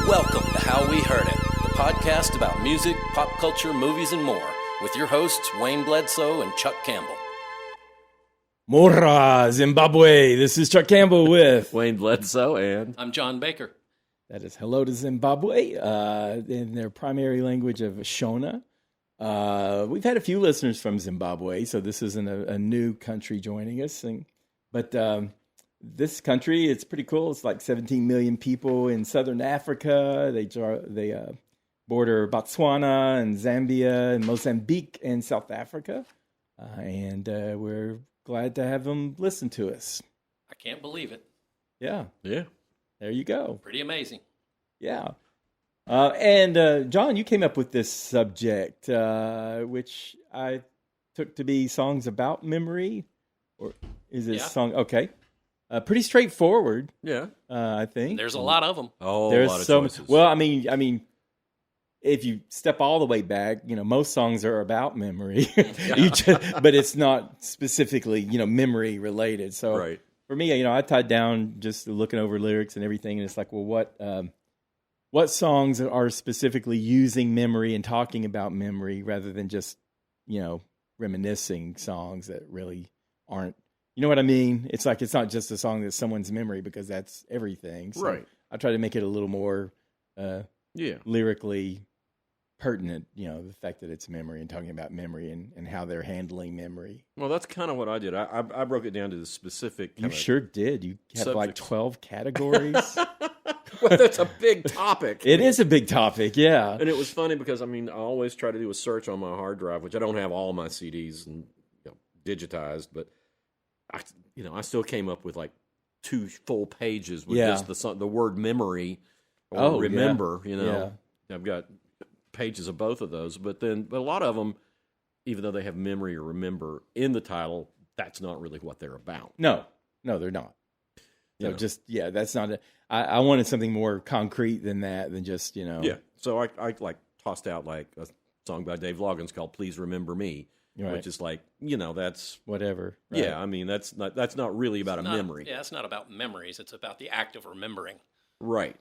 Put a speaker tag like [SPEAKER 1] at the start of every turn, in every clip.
[SPEAKER 1] Welcome to How We Heard It, the podcast about music, pop culture, movies, and more, with your hosts Wayne Bledsoe and Chuck Campbell.
[SPEAKER 2] Mora, Zimbabwe. This is Chuck Campbell with
[SPEAKER 3] Wayne Bledsoe, and
[SPEAKER 1] I'm John Baker.
[SPEAKER 2] that is hello to Zimbabwe in their primary language of Shona. We've had a few listeners from Zimbabwe, so this isn't a new country joining us. But this country, it's pretty cool. It's like 17 million people in southern Africa. They border Botswana and Zambia and Mozambique and South Africa. And we're glad to have them listen to us.
[SPEAKER 1] I can't believe it.
[SPEAKER 2] Yeah,
[SPEAKER 3] yeah,
[SPEAKER 2] there you go.
[SPEAKER 1] Pretty amazing.
[SPEAKER 2] Yeah. And John, you came up with this subject, which I took to be songs about memory. Or is it song? Okay. Pretty straightforward.
[SPEAKER 3] yeah.
[SPEAKER 2] I think.
[SPEAKER 1] There's a lot of them.
[SPEAKER 3] Oh,
[SPEAKER 2] There's
[SPEAKER 3] a lot of
[SPEAKER 2] so
[SPEAKER 3] choices.
[SPEAKER 2] well. I mean, if you step all the way back, most songs are about memory. But it's not specifically, memory related. So
[SPEAKER 3] right.
[SPEAKER 2] for me, I tied down just looking over lyrics and everything, and it's like, well, what songs are specifically using memory and talking about memory rather than just, reminiscing songs that really aren't. You know what I mean? It's like it's not just a song that's someone's memory because that's everything. So
[SPEAKER 3] Right.
[SPEAKER 2] I try to make it a little more
[SPEAKER 3] Yeah.
[SPEAKER 2] lyrically pertinent, the fact that it's memory and talking about memory and how they're handling memory.
[SPEAKER 3] Well, that's kind of what I did. I broke it down to the specific.
[SPEAKER 2] You sure did. You have like
[SPEAKER 3] subjects.
[SPEAKER 2] 12 categories.
[SPEAKER 3] Well, that's a big topic.
[SPEAKER 2] It is a big topic, yeah.
[SPEAKER 3] And it was funny because, I always try to do a search on my hard drive, which I don't have all my CDs and digitized, but I still came up with like 2 full pages with just the word memory or remember.
[SPEAKER 2] Yeah.
[SPEAKER 3] I've got pages of both of those, but a lot of them, even though they have memory or remember in the title, that's not really what they're about.
[SPEAKER 2] No, they're not. That's not it. I wanted something more concrete than that, than just,
[SPEAKER 3] Yeah. So I like tossed out like a song by Dave Loggins called "Please Remember Me,"
[SPEAKER 2] Right.
[SPEAKER 3] which is like that's
[SPEAKER 2] whatever. Right?
[SPEAKER 3] Yeah. That's not really about a memory.
[SPEAKER 1] Yeah, it's not about memories. It's about the act of remembering.
[SPEAKER 3] Right.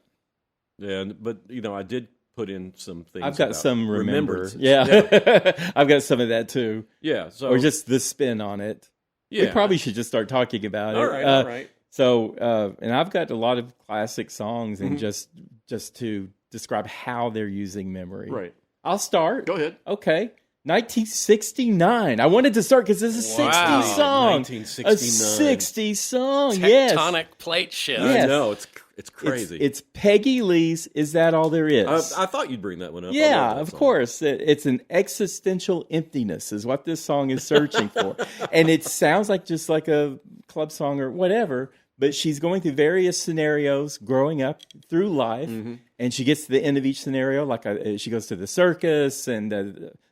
[SPEAKER 3] And but I did put in some things.
[SPEAKER 2] I've got
[SPEAKER 3] about
[SPEAKER 2] some remember.
[SPEAKER 3] remembrances.
[SPEAKER 2] Yeah. I've got some of that too.
[SPEAKER 3] Yeah. So
[SPEAKER 2] Or just the spin on it.
[SPEAKER 3] yeah.
[SPEAKER 2] We probably should just start talking about it.
[SPEAKER 3] All right. All right.
[SPEAKER 2] So, and I've got a lot of classic songs, and
[SPEAKER 3] Mm-hmm.
[SPEAKER 2] just to describe how they're using memory.
[SPEAKER 3] Right.
[SPEAKER 2] I'll start.
[SPEAKER 3] Go ahead.
[SPEAKER 2] Okay. 1969. I wanted to start because it's a 60s song.
[SPEAKER 3] 1969.
[SPEAKER 2] A 60s song, yes.
[SPEAKER 1] Tectonic plate shift.
[SPEAKER 2] Yes.
[SPEAKER 3] I know it's crazy.
[SPEAKER 2] It's Peggy Lee's Is That All There Is?
[SPEAKER 3] I thought you'd bring that one up. I
[SPEAKER 2] Yeah,
[SPEAKER 3] love that
[SPEAKER 2] of
[SPEAKER 3] song.
[SPEAKER 2] course. It's an existential emptiness is what this song is searching for. And it sounds like just like a club song or whatever, but she's going through various scenarios growing up through life, and she gets to the end of each scenario, like she goes to the circus, and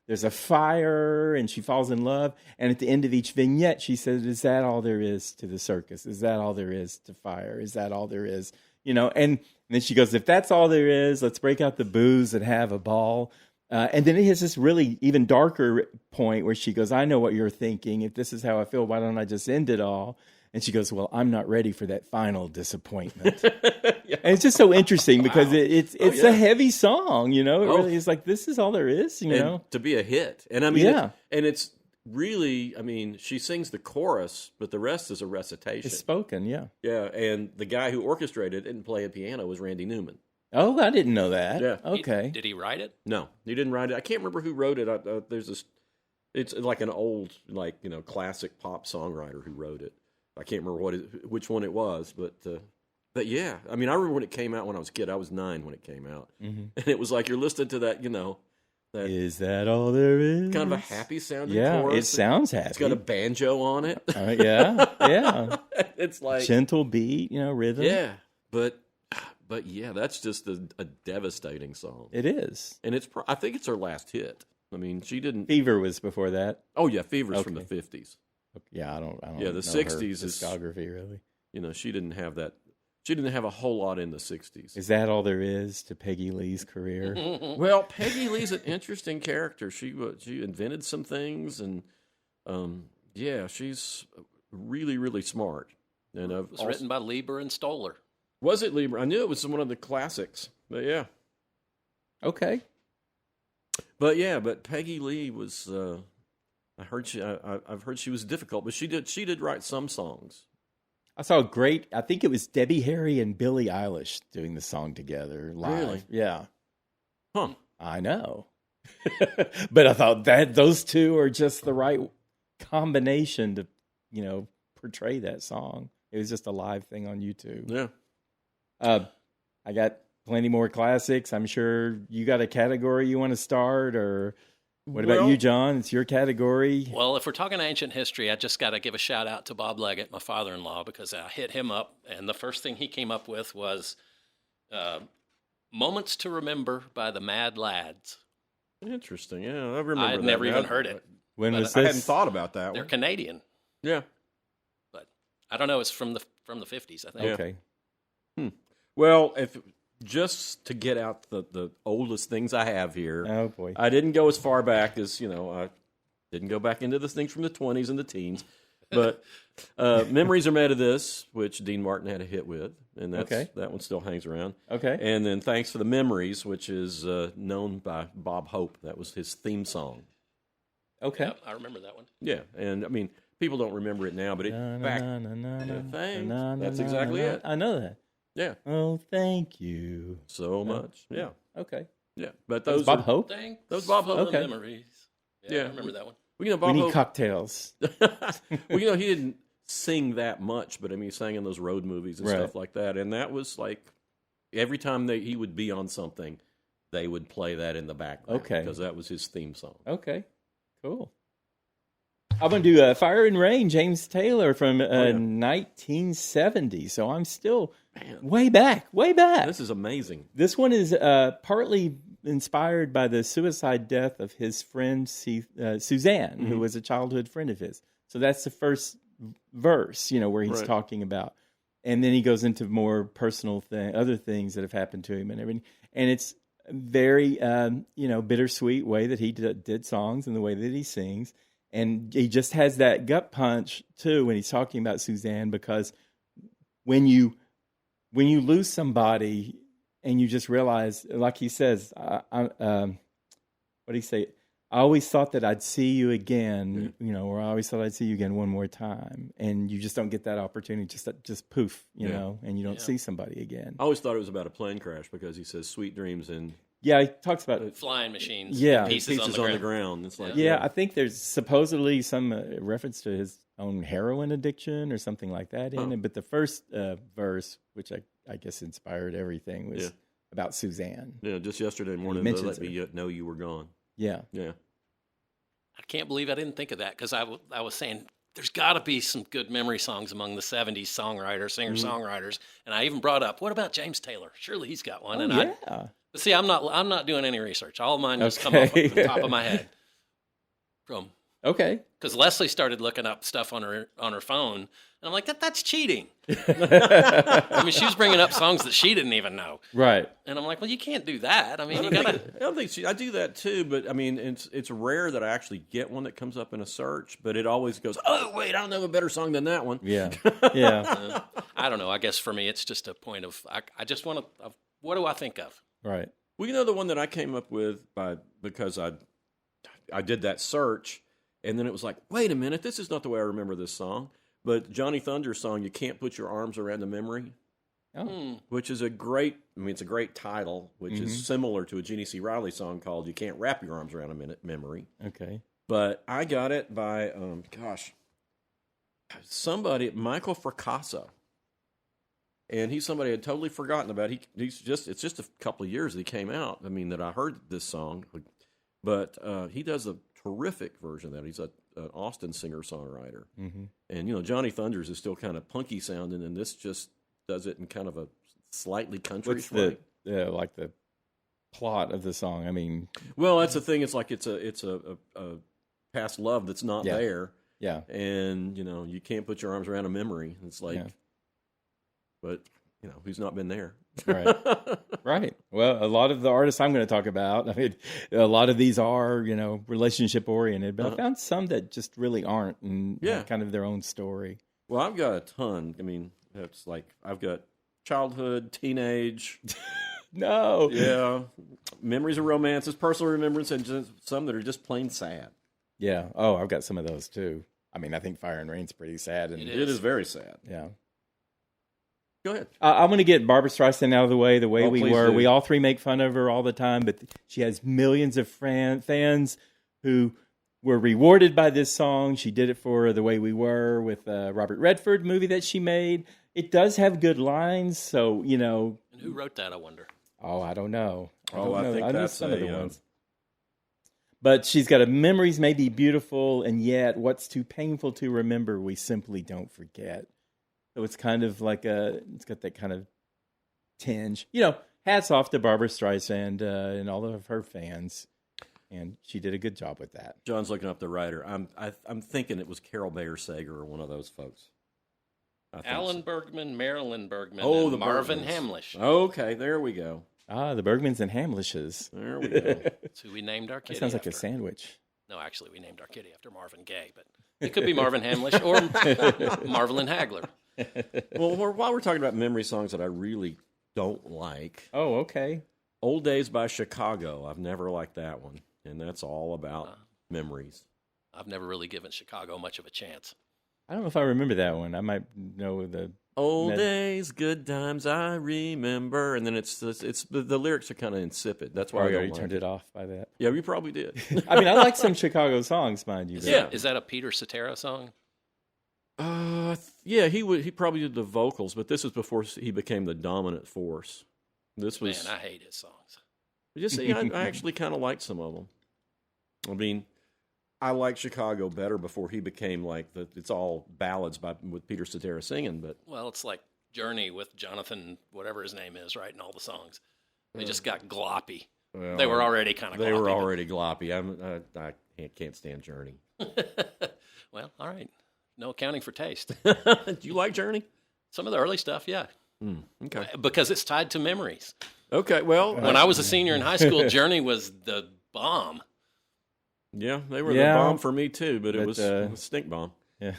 [SPEAKER 2] there's a fire, and she falls in love, and at the end of each vignette, she says, is that all there is to the circus? Is that all there is to fire? Is that all there is? And then she goes, if that's all there is, let's break out the booze and have a ball. And then it has this really even darker point where she goes, I know what you're thinking. If this is how I feel, why don't I just end it all? And she goes, well, I'm not ready for that final disappointment.
[SPEAKER 3] Yeah.
[SPEAKER 2] And it's just so interesting because it's
[SPEAKER 3] yeah.
[SPEAKER 2] a heavy song, It really is like, this is all there is,
[SPEAKER 3] And to be a hit. And it's really, she sings the chorus, but the rest is a recitation.
[SPEAKER 2] It's spoken, yeah.
[SPEAKER 3] Yeah, and the guy who orchestrated it and played piano was Randy Newman.
[SPEAKER 2] Oh, I didn't know that.
[SPEAKER 3] Yeah.
[SPEAKER 2] Okay.
[SPEAKER 1] Did he write it?
[SPEAKER 3] No, he didn't write it. I can't remember who wrote it. There's this. It's like an old, classic pop songwriter who wrote it. I can't remember which one it was, but yeah. I remember when it came out when I was a kid. I was 9 when it came out, and it was like you're listening to that. That
[SPEAKER 2] is that all there is?
[SPEAKER 3] kind of a happy sounding
[SPEAKER 2] Yeah,
[SPEAKER 3] chorus.
[SPEAKER 2] it sounds happy.
[SPEAKER 3] It's got a banjo on it.
[SPEAKER 2] Yeah.
[SPEAKER 3] It's like
[SPEAKER 2] Gentle beat, rhythm.
[SPEAKER 3] yeah, but yeah, that's just a devastating song.
[SPEAKER 2] It is.
[SPEAKER 3] And I think it's her last hit. She didn't.
[SPEAKER 2] Fever was before that.
[SPEAKER 3] Oh yeah, Fever's from the 50s.
[SPEAKER 2] Yeah, I don't.
[SPEAKER 3] Yeah, the
[SPEAKER 2] know
[SPEAKER 3] 60s
[SPEAKER 2] her
[SPEAKER 3] is
[SPEAKER 2] discography really.
[SPEAKER 3] She didn't have that. She didn't have a whole lot in the 60s.
[SPEAKER 2] Is that all there is to Peggy Lee's career?
[SPEAKER 3] Well, Peggy Lee's an interesting character. She invented some things, and she's really, really smart. And
[SPEAKER 1] It was written by Lieber and Stoller.
[SPEAKER 3] Was it Lieber? I knew it was one of the classics. But yeah.
[SPEAKER 2] Okay.
[SPEAKER 3] But Peggy Lee was. I've heard she was difficult, but she did write some songs.
[SPEAKER 2] I saw a great, I think it was Debbie Harry and Billie Eilish doing the song together live.
[SPEAKER 3] Really?
[SPEAKER 2] Yeah.
[SPEAKER 3] Huh.
[SPEAKER 2] I know. But I thought that those two are just the right combination to, portray that song. It was just a live thing on YouTube.
[SPEAKER 3] Yeah.
[SPEAKER 2] I got plenty more classics. I'm sure you got a category you want to start, or what about you, John? It's your category.
[SPEAKER 1] Well, if we're talking ancient history, I just got to give a shout out to Bob Leggett, my father-in-law, because I hit him up, and the first thing he came up with was Moments to Remember by the Mad Lads.
[SPEAKER 3] Interesting. Yeah, I remember.
[SPEAKER 1] I'd never even heard it.
[SPEAKER 2] When was
[SPEAKER 3] I
[SPEAKER 2] this?
[SPEAKER 3] hadn't thought about that
[SPEAKER 1] They're
[SPEAKER 3] one.
[SPEAKER 1] Canadian,
[SPEAKER 3] Yeah.
[SPEAKER 1] but I don't know. It's from the 50s, I think.
[SPEAKER 2] Okay.
[SPEAKER 3] Well, if just to get out the oldest things I have here.
[SPEAKER 2] Oh, boy.
[SPEAKER 3] I didn't go as far back as, I didn't go back into the things from the 20s and the teens. But Memories Are Made of This, which Dean Martin had a hit with, and that one still hangs around.
[SPEAKER 2] Okay.
[SPEAKER 3] And then Thanks for the Memories, which is known by Bob Hope. That was his theme song.
[SPEAKER 2] Okay.
[SPEAKER 1] Yep, I remember that one.
[SPEAKER 3] Yeah, and I mean, people don't remember it now, but that's exactly it.
[SPEAKER 2] I know that.
[SPEAKER 3] Yeah.
[SPEAKER 2] Oh, thank you.
[SPEAKER 3] So much. Yeah.
[SPEAKER 2] Okay.
[SPEAKER 3] Yeah. But
[SPEAKER 2] That was
[SPEAKER 3] those
[SPEAKER 2] Bob
[SPEAKER 3] are,
[SPEAKER 2] Hope?
[SPEAKER 1] Thanks
[SPEAKER 3] Those Bob Hope.
[SPEAKER 1] for the
[SPEAKER 2] Okay.
[SPEAKER 1] memories.
[SPEAKER 3] Yeah.
[SPEAKER 1] I remember that one.
[SPEAKER 3] Well, Bob
[SPEAKER 2] We need
[SPEAKER 3] Hope,
[SPEAKER 2] cocktails.
[SPEAKER 3] well, he didn't sing that much, but I mean, he sang in those road movies and
[SPEAKER 2] Right.
[SPEAKER 3] stuff like that. And that was like every time he would be on something, they would play that in the background.
[SPEAKER 2] Okay.
[SPEAKER 3] Because that was his theme song.
[SPEAKER 2] Okay. Cool. I'm going to do Fire and Rain, James Taylor from 1970. So I'm still way back.
[SPEAKER 3] This is amazing.
[SPEAKER 2] This one is partly inspired by the suicide death of his friend Suzanne, who was a childhood friend of his. So that's the first verse, where he's
[SPEAKER 3] Right.
[SPEAKER 2] talking about. And then he goes into more personal other things that have happened to him and everything. And it's very, bittersweet way that he did songs and the way that he sings. And he just has that gut punch too when he's talking about Suzanne, because when you lose somebody and you just realize, like he says, what do you say? I always thought that I'd see you again, or I always thought I'd see you again one more time, and you just don't get that opportunity. Just poof, and you don't see somebody again.
[SPEAKER 3] I always thought it was about a plane crash because he says sweet dreams and
[SPEAKER 2] Yeah, he talks about
[SPEAKER 1] Flying machines.
[SPEAKER 2] Yeah.
[SPEAKER 1] Pieces on the ground.
[SPEAKER 3] It's like,
[SPEAKER 2] Yeah, I think there's supposedly some reference to his own heroin addiction or something like that in it. But the first verse, which I guess inspired everything, was about Suzanne.
[SPEAKER 3] Yeah, just yesterday morning, they let me know you were gone.
[SPEAKER 2] Yeah.
[SPEAKER 3] Yeah.
[SPEAKER 1] I can't believe I didn't think of that, because I was saying there's got to be some good memory songs among the 70s songwriters, singer-songwriters. And I even brought up, what about James Taylor? Surely he's got one.
[SPEAKER 2] Yeah.
[SPEAKER 1] But see, I'm not doing any research. All of mine just come off the top of my head.
[SPEAKER 2] Okay.
[SPEAKER 1] Because Leslie started looking up stuff on her phone, and I'm like, that's cheating. I mean, she was bringing up songs that she didn't even know.
[SPEAKER 2] Right.
[SPEAKER 1] And I'm like, well, you can't do that. I mean,
[SPEAKER 3] I don't think I do that too, but I mean, it's rare that I actually get one that comes up in a search, but it always goes, oh, wait, I don't know a better song than that one.
[SPEAKER 2] Yeah. Yeah.
[SPEAKER 1] I don't know. I guess for me, it's just a point of, I just want to, what do I think of?
[SPEAKER 2] Right.
[SPEAKER 3] Well, the one that I came up with because I did that search, and then it was like, wait a minute, this is not the way I remember this song. But Johnny Thunder's song, You Can't Put Your Arms Around a Memory, which is it's a great title, which is similar to a Jeannie C. Riley song called You Can't Wrap Your Arms Around a Memory.
[SPEAKER 2] Okay.
[SPEAKER 3] But I got it by, Michael Fracassa. And he's somebody I had totally forgotten about. It's just a couple of years that he came out. I mean, that I heard this song. But he does a terrific version of that. He's an Austin singer-songwriter. Mm-hmm. And, Johnny Thunders is still kind of punky sounding, and this just does it in kind of a slightly country way.
[SPEAKER 2] What's the plot of the song? I mean...
[SPEAKER 3] Well, that's the thing. It's like it's a past love that's not there.
[SPEAKER 2] Yeah.
[SPEAKER 3] And, you can't put your arms around a memory. It's like... Yeah. But, who's not been there?
[SPEAKER 2] Right. Right. Well, a lot of the artists I'm going to talk about, I mean, a lot of these are, relationship oriented, but I found some that just really aren't and have kind of their own story.
[SPEAKER 3] Well, I've got a ton. I mean, it's like I've got childhood, teenage,
[SPEAKER 2] No.
[SPEAKER 3] Yeah. Memories of romances, personal remembrance, and just some that are just plain sad.
[SPEAKER 2] Yeah. Oh, I've got some of those too. I mean, I think Fire and Rain's pretty sad. And
[SPEAKER 3] It is very sad.
[SPEAKER 2] yeah.
[SPEAKER 3] Go ahead.
[SPEAKER 2] I'm going to get Barbra Streisand out of the way we
[SPEAKER 3] please
[SPEAKER 2] were.
[SPEAKER 3] do.
[SPEAKER 2] We all three make fun of her all the time, but she has millions of fans who were rewarded by this song. She did it for The Way We Were with Robert Redford movie that she made. It does have good lines, so,
[SPEAKER 1] And who wrote that, I wonder?
[SPEAKER 2] Oh, I don't know.
[SPEAKER 3] I
[SPEAKER 2] know.
[SPEAKER 3] think
[SPEAKER 2] I know
[SPEAKER 3] that's
[SPEAKER 2] some of the ones. But she's got memories may be beautiful, and yet what's too painful to remember, we simply don't forget. So it's kind of like it's got that kind of tinge. Hats off to Barbra Streisand and all of her fans. And she did a good job with that.
[SPEAKER 3] John's looking up the writer. I'm thinking it was Carol Bayer Sager or one of those folks.
[SPEAKER 1] Alan Bergman, Marilyn Bergman,
[SPEAKER 3] Oh,
[SPEAKER 1] and
[SPEAKER 3] the
[SPEAKER 1] Marvin
[SPEAKER 3] Bergmans.
[SPEAKER 1] Hamlish.
[SPEAKER 3] Okay, there we go.
[SPEAKER 2] Ah, the Bergmans and Hamlishes.
[SPEAKER 3] There we go.
[SPEAKER 1] That's who we named our kitty
[SPEAKER 2] That sounds like
[SPEAKER 1] after.
[SPEAKER 2] a sandwich.
[SPEAKER 1] No, actually, we named our kitty after Marvin Gaye, but it could be Marvin Hamlish or Marvelyn Hagler.
[SPEAKER 3] Well, while we're talking about memory songs that I really don't like,
[SPEAKER 2] Oh, okay.
[SPEAKER 3] Old Days by Chicago. I've never liked that one. And that's all about memories.
[SPEAKER 1] I've never really given Chicago much of a chance.
[SPEAKER 2] I don't know if I remember that one. I might know the...
[SPEAKER 3] Old days, good times, I remember. And then it's the lyrics are kind of insipid. That's why I
[SPEAKER 2] Probably
[SPEAKER 3] don't
[SPEAKER 2] already
[SPEAKER 3] like
[SPEAKER 2] turned it off by that.
[SPEAKER 3] Yeah, you probably did.
[SPEAKER 2] I mean, I like some Chicago songs, mind you.
[SPEAKER 1] Is that a Peter Cetera song?
[SPEAKER 3] Yeah, he probably did the vocals, but this is before he became the dominant force. This was
[SPEAKER 1] Man, I hate his songs.
[SPEAKER 3] just see, I actually kind of liked some of them. I mean, I like Chicago better before he became like it's all ballads with Peter Cetera singing, but
[SPEAKER 1] Well, it's like Journey with Jonathan, whatever his name is, writing all the songs. They just got gloppy.
[SPEAKER 3] well,
[SPEAKER 1] They were already kind of gloppy.
[SPEAKER 3] they were already gloppy. I can't stand Journey.
[SPEAKER 1] Well, all right. No accounting for taste.
[SPEAKER 3] Do you like Journey?
[SPEAKER 1] Some of the early stuff, yeah.
[SPEAKER 3] Okay.
[SPEAKER 1] Because it's tied to memories.
[SPEAKER 3] Okay. Well,
[SPEAKER 1] When I was a senior in high school, Journey was the bomb.
[SPEAKER 3] yeah, they were
[SPEAKER 2] Yeah.
[SPEAKER 3] the bomb for me too, but it
[SPEAKER 2] But,
[SPEAKER 3] was a stink bomb.
[SPEAKER 2] Yeah.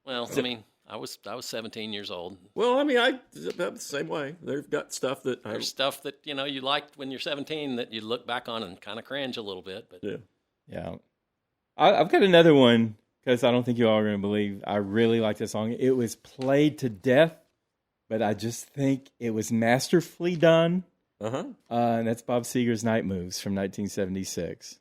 [SPEAKER 1] Well, I mean, I was 17 years old.
[SPEAKER 3] Well, I mean, I'm the same way. They've got stuff that
[SPEAKER 1] There's stuff that, you liked when you're 17 that you look back on and kind of cringe a little bit. But
[SPEAKER 3] yeah.
[SPEAKER 2] Yeah. I've got another one because I don't think you all are going to believe. I really like this song. It was played to death, but I just think it was masterfully done. And that's Bob Seger's Night Moves from 1976.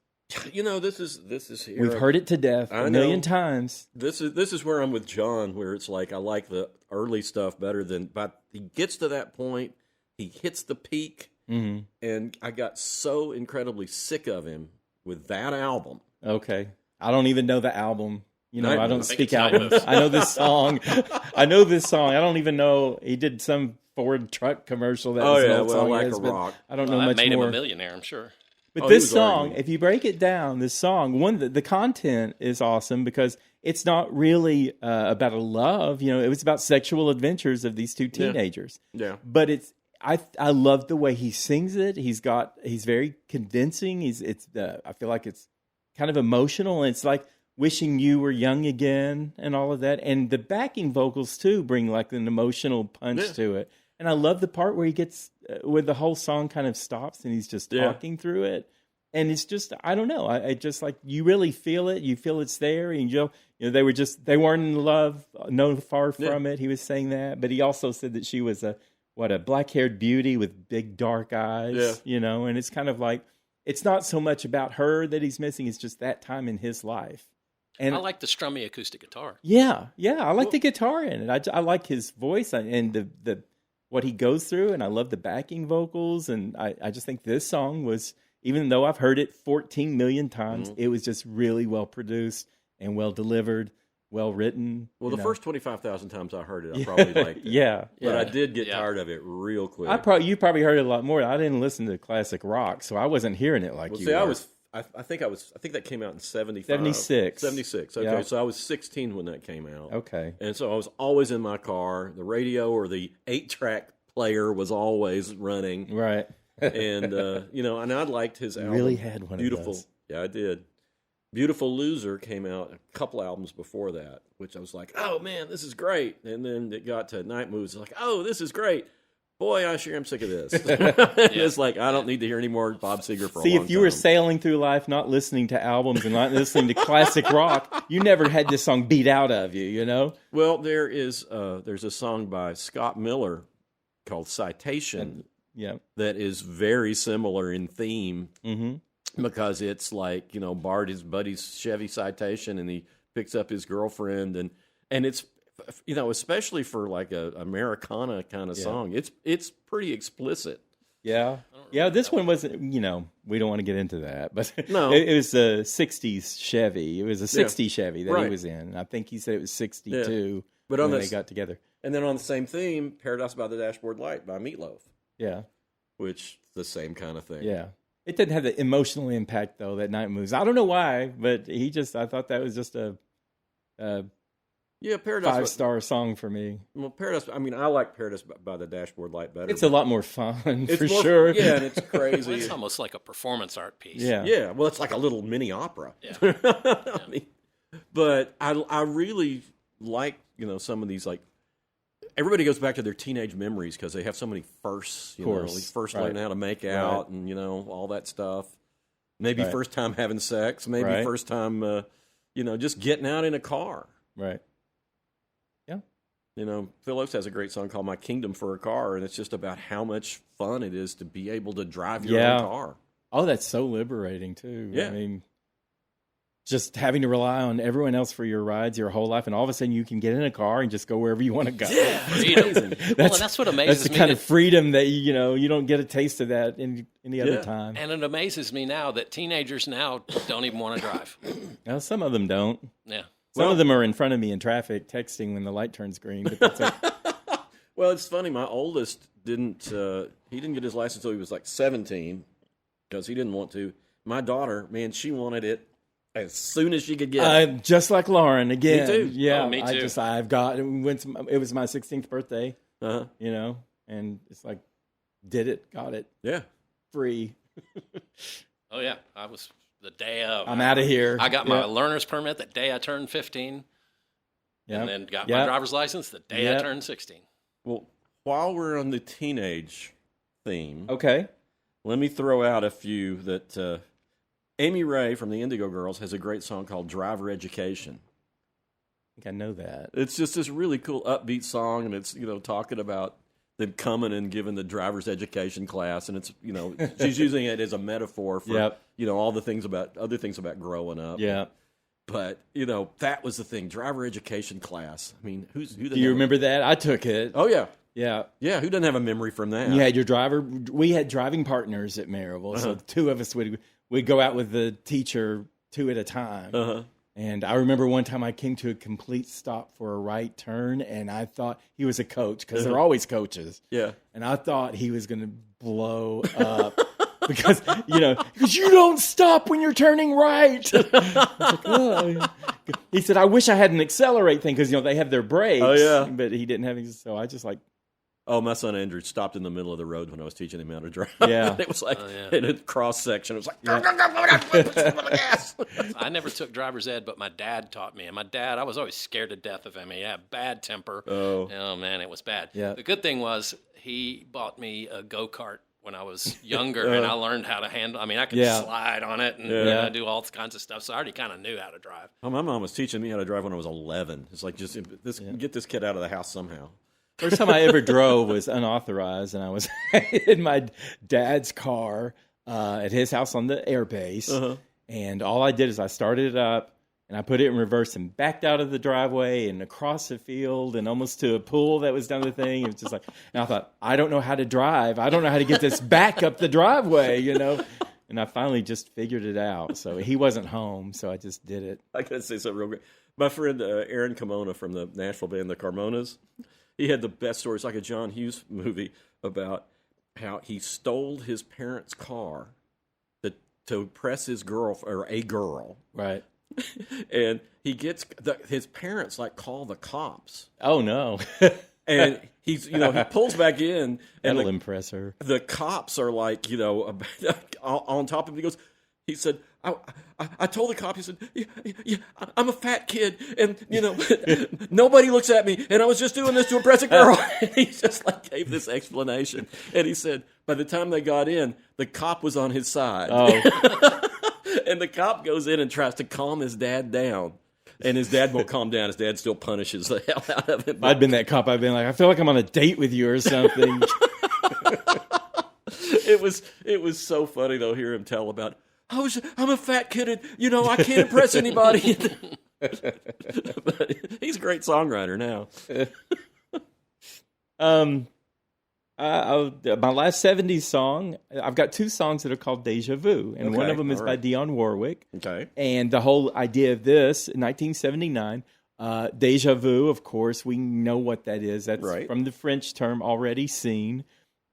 [SPEAKER 3] This is here.
[SPEAKER 2] We've heard it to death
[SPEAKER 3] I
[SPEAKER 2] a million
[SPEAKER 3] know.
[SPEAKER 2] times.
[SPEAKER 3] This is where I'm with John, where it's like I like the early stuff better but he gets to that point, he hits the peak, and I got so incredibly sick of him with that album.
[SPEAKER 2] Okay. I don't even know the album.
[SPEAKER 3] Night
[SPEAKER 2] I don't
[SPEAKER 3] Moves.
[SPEAKER 2] speak
[SPEAKER 1] I think it's
[SPEAKER 2] albums.
[SPEAKER 1] Night
[SPEAKER 2] I know this song. I don't even know. He did some Ford truck commercial. That was an old song.
[SPEAKER 3] like
[SPEAKER 2] yes,
[SPEAKER 3] a
[SPEAKER 2] but
[SPEAKER 3] rock.
[SPEAKER 2] I don't
[SPEAKER 1] well,
[SPEAKER 2] know
[SPEAKER 1] that
[SPEAKER 2] much
[SPEAKER 1] made
[SPEAKER 2] more.
[SPEAKER 1] him a millionaire, I'm sure.
[SPEAKER 2] But
[SPEAKER 3] Oh, he
[SPEAKER 2] this
[SPEAKER 3] was
[SPEAKER 2] song,
[SPEAKER 3] arguing.
[SPEAKER 2] if you break it down, this song, the content is awesome because it's not really about a love. It was about sexual adventures of these two teenagers.
[SPEAKER 3] Yeah.
[SPEAKER 2] But I love the way he sings it. He's very convincing. I feel like it's kind of emotional, and it's like wishing you were young again and all of that. And the backing vocals too bring like an emotional punch to it. And I love the part where he gets where the whole song kind of stops and he's just talking through it. And it's just, I don't know. I just like, you really feel it. You feel it's there. And they weren't in love, no far from it. He was saying that, but he also said that she was a black-haired beauty with big dark eyes, and it's kind of like, it's not so much about her that he's missing. It's just that time in his life. And
[SPEAKER 1] I like the strummy acoustic guitar.
[SPEAKER 2] Yeah. I like the guitar in it. I like his voice and the what he goes through, and I love the backing vocals. And I just think this song was, even though I've heard it 14 million times, it was just really well produced and well delivered, well written.
[SPEAKER 3] Well, the first 25,000 times I heard it, I probably liked it.
[SPEAKER 2] Yeah.
[SPEAKER 3] But I did get tired of it real quick.
[SPEAKER 2] You probably heard it a lot more. I didn't listen to classic rock, so I wasn't hearing it like you were.
[SPEAKER 3] I think that came out in 75.
[SPEAKER 2] 76.
[SPEAKER 3] 76. Okay,
[SPEAKER 2] Yeah.
[SPEAKER 3] so I was 16 when that came out.
[SPEAKER 2] Okay.
[SPEAKER 3] And so I was always in my car. The radio or the 8-track player was always running.
[SPEAKER 2] Right.
[SPEAKER 3] And, and I liked his album.
[SPEAKER 2] Really had one
[SPEAKER 3] Beautiful.
[SPEAKER 2] of those.
[SPEAKER 3] Yeah, I did. Beautiful Loser came out a couple albums before that, which I was like, oh, man, this is great. And then it got to Night Moves. Like, oh, this is great. boy, I sure am sick of this. It's like, I don't need to hear any more Bob Seger for a
[SPEAKER 2] See,
[SPEAKER 3] long
[SPEAKER 2] if you were
[SPEAKER 3] time.
[SPEAKER 2] sailing through life not listening to albums and not listening to classic rock, you never had this song beat out of you, you know?
[SPEAKER 3] Well, there's a song by Scott Miller called Citation
[SPEAKER 2] Yeah.
[SPEAKER 3] that is very similar in theme
[SPEAKER 2] Mm-hmm.
[SPEAKER 3] because it's like, Bart his buddy's Chevy Citation and he picks up his girlfriend and it's, especially for like a Americana kind of song, it's pretty explicit.
[SPEAKER 2] Yeah. Yeah, this one wasn't, we don't want to get into that, but
[SPEAKER 3] No.
[SPEAKER 2] it was a 60s Chevy. It was a 60s Chevy that he
[SPEAKER 3] Right.
[SPEAKER 2] was in. I think he said it was 62
[SPEAKER 3] But on
[SPEAKER 2] when
[SPEAKER 3] this,
[SPEAKER 2] they got together.
[SPEAKER 3] and then on the same theme, Paradise by the Dashboard Light by Meatloaf,
[SPEAKER 2] Yeah.
[SPEAKER 3] which the same kind of thing.
[SPEAKER 2] Yeah. It didn't have the emotional impact, though, that Night Moves. I don't know why, but I thought that was just a
[SPEAKER 3] Yeah, Paradise.
[SPEAKER 2] 5-star song for me.
[SPEAKER 3] Well, Paradise. I mean, I like Paradise by the Dashboard Light better.
[SPEAKER 2] It's a lot more fun,
[SPEAKER 3] It's
[SPEAKER 2] for
[SPEAKER 3] more-
[SPEAKER 2] sure.
[SPEAKER 3] Yeah, and it's
[SPEAKER 1] Well,
[SPEAKER 3] crazy.
[SPEAKER 1] it's almost like a performance art piece.
[SPEAKER 2] Yeah.
[SPEAKER 3] Yeah, well, it's like a little mini opera.
[SPEAKER 1] Yeah.
[SPEAKER 3] I mean, but I really like some of these, like, everybody goes back to their teenage memories because they have so many firsts.
[SPEAKER 2] Course,
[SPEAKER 3] First
[SPEAKER 2] right.
[SPEAKER 3] learning how to make out and all that stuff. Maybe
[SPEAKER 2] Right.
[SPEAKER 3] first time having sex. Maybe
[SPEAKER 2] Right.
[SPEAKER 3] first time just getting out in a car.
[SPEAKER 2] Right.
[SPEAKER 3] Phil Oakes has a great song called "My Kingdom for a Car," and it's just about how much fun it is to be able to drive your
[SPEAKER 2] Yeah.
[SPEAKER 3] own car.
[SPEAKER 2] Oh, that's so liberating, too.
[SPEAKER 3] Yeah.
[SPEAKER 2] I mean, just having to rely on everyone else for your rides your whole life, and all of a sudden you can get in a car and just go wherever you want to go.
[SPEAKER 1] Freedom. Well, and that's what amazes
[SPEAKER 2] That's the
[SPEAKER 1] me.
[SPEAKER 2] kind of freedom that you don't get a taste of that any other
[SPEAKER 3] Yeah.
[SPEAKER 2] time.
[SPEAKER 1] And it amazes me now that teenagers now don't even want to drive.
[SPEAKER 2] Well, some of them don't.
[SPEAKER 1] Yeah.
[SPEAKER 2] Some of them are in front of me in traffic, texting when the light turns green. But that's it.
[SPEAKER 3] Well, it's funny. My oldest didn't. He didn't get his license until he was like 17 because he didn't want to. My daughter, man, she wanted it as soon as she could get it.
[SPEAKER 2] Just like Lauren again.
[SPEAKER 3] Me too.
[SPEAKER 2] Yeah,
[SPEAKER 1] Oh, me too.
[SPEAKER 2] it was my 16th birthday.
[SPEAKER 3] Uh-huh.
[SPEAKER 2] And it's like, did it, got it,
[SPEAKER 3] Yeah.
[SPEAKER 2] free.
[SPEAKER 1] Oh, yeah. I was the day of.
[SPEAKER 2] I'm out of here.
[SPEAKER 1] I got my
[SPEAKER 2] Yeah.
[SPEAKER 1] learner's permit the day I turned 15,
[SPEAKER 2] Yeah.
[SPEAKER 1] and then got
[SPEAKER 2] Yeah.
[SPEAKER 1] my driver's license the day I
[SPEAKER 2] Yeah.
[SPEAKER 1] turned 16.
[SPEAKER 3] Well, while we're on the teenage theme,
[SPEAKER 2] Okay.
[SPEAKER 3] let me throw out a few that Amy Ray from the Indigo Girls has a great song called "Driver Education."
[SPEAKER 2] I think I know that.
[SPEAKER 3] It's just this really cool upbeat song, and it's talking about them coming and giving the driver's education class, and it's she's using it as a metaphor for
[SPEAKER 2] Yep.
[SPEAKER 3] all the things about other things about growing up.
[SPEAKER 2] Yeah.
[SPEAKER 3] But that was the thing, driver education class. I mean, who
[SPEAKER 2] Do you remember that? I took it.
[SPEAKER 3] Oh yeah,
[SPEAKER 2] Yeah.
[SPEAKER 3] yeah. Who doesn't have a memory from that?
[SPEAKER 2] You had your driver. We had driving partners at Maryville, so the two of us would go out with the teacher 2 at a time.
[SPEAKER 3] Uh-huh.
[SPEAKER 2] And I remember one time I came to a complete stop for a right turn, and I thought he was a coach because they're always coaches.
[SPEAKER 3] Yeah.
[SPEAKER 2] And I thought he was going to blow up because you don't stop when you're turning right. I was like, "Oh." He said, "I wish I had an accelerate thing because they have their brakes."
[SPEAKER 3] Oh, yeah.
[SPEAKER 2] But he didn't have any, so I just
[SPEAKER 3] Oh, my son Andrew stopped in the middle of the road when I was teaching him how to drive.
[SPEAKER 2] Yeah.
[SPEAKER 3] It was like
[SPEAKER 1] yeah.
[SPEAKER 3] in a cross section. It was like, go, go, go, go, go, put the gas.
[SPEAKER 1] I never took driver's ed, but my dad taught me. And my dad, I was always scared to death of him. He had bad temper.
[SPEAKER 3] Oh.
[SPEAKER 1] Man, it was bad.
[SPEAKER 2] Yeah.
[SPEAKER 1] The good thing was he bought me a go-kart when I was younger, and I learned how to handle. I mean, I could
[SPEAKER 2] Yeah.
[SPEAKER 1] slide on it and
[SPEAKER 2] Yeah.
[SPEAKER 1] do all kinds of stuff. So I already kind of knew how to drive.
[SPEAKER 3] Oh, my mom was teaching me how to drive when I was 11. It's like, just get this kid out of the house somehow.
[SPEAKER 2] First time I ever drove was unauthorized, and I was in my dad's car at his house on the air base.
[SPEAKER 3] Uh-huh.
[SPEAKER 2] And all I did is I started it up, and I put it in reverse and backed out of the driveway and across the field and almost to a pool that was down the thing. It was just like, and I thought, I don't know how to drive. I don't know how to get this back up the driveway, And I finally just figured it out. So he wasn't home, so I just did it.
[SPEAKER 3] I gotta say something real quick. My friend Aaron Kimona from the Nashville band, the Carmonas, he had the best story. It's like a John Hughes movie about how he stole his parents' car to impress his girl or a girl,
[SPEAKER 2] Right.
[SPEAKER 3] and he gets his parents call the cops,
[SPEAKER 2] Oh, no.
[SPEAKER 3] and he pulls back in, and
[SPEAKER 2] That'll impress her.
[SPEAKER 3] the cops are on top of him. he said, I told the cop, he said, yeah, I'm a fat kid, and, nobody looks at me, and I was just doing this to impress a girl. And he just, like, gave this explanation. And he said, by the time they got in, the cop was on his side.
[SPEAKER 2] Oh.
[SPEAKER 3] And the cop goes in and tries to calm his dad down. And his dad won't calm down. His dad still punishes the hell out of him.
[SPEAKER 2] I'd been that cop. I'd been like, I feel like I'm on a date with you or something.
[SPEAKER 3] It was so funny, though, hear him tell about, I'm a fat kid, and, I can't impress anybody. But he's a great songwriter now.
[SPEAKER 2] My last 70s song, I've got two songs that are called Deja Vu, and one of them is by Dionne Warwick.
[SPEAKER 3] Okay.
[SPEAKER 2] And the whole idea of this, in 1979, Deja Vu, of course, we know what that is. That's
[SPEAKER 3] right.
[SPEAKER 2] From the French term, already seen.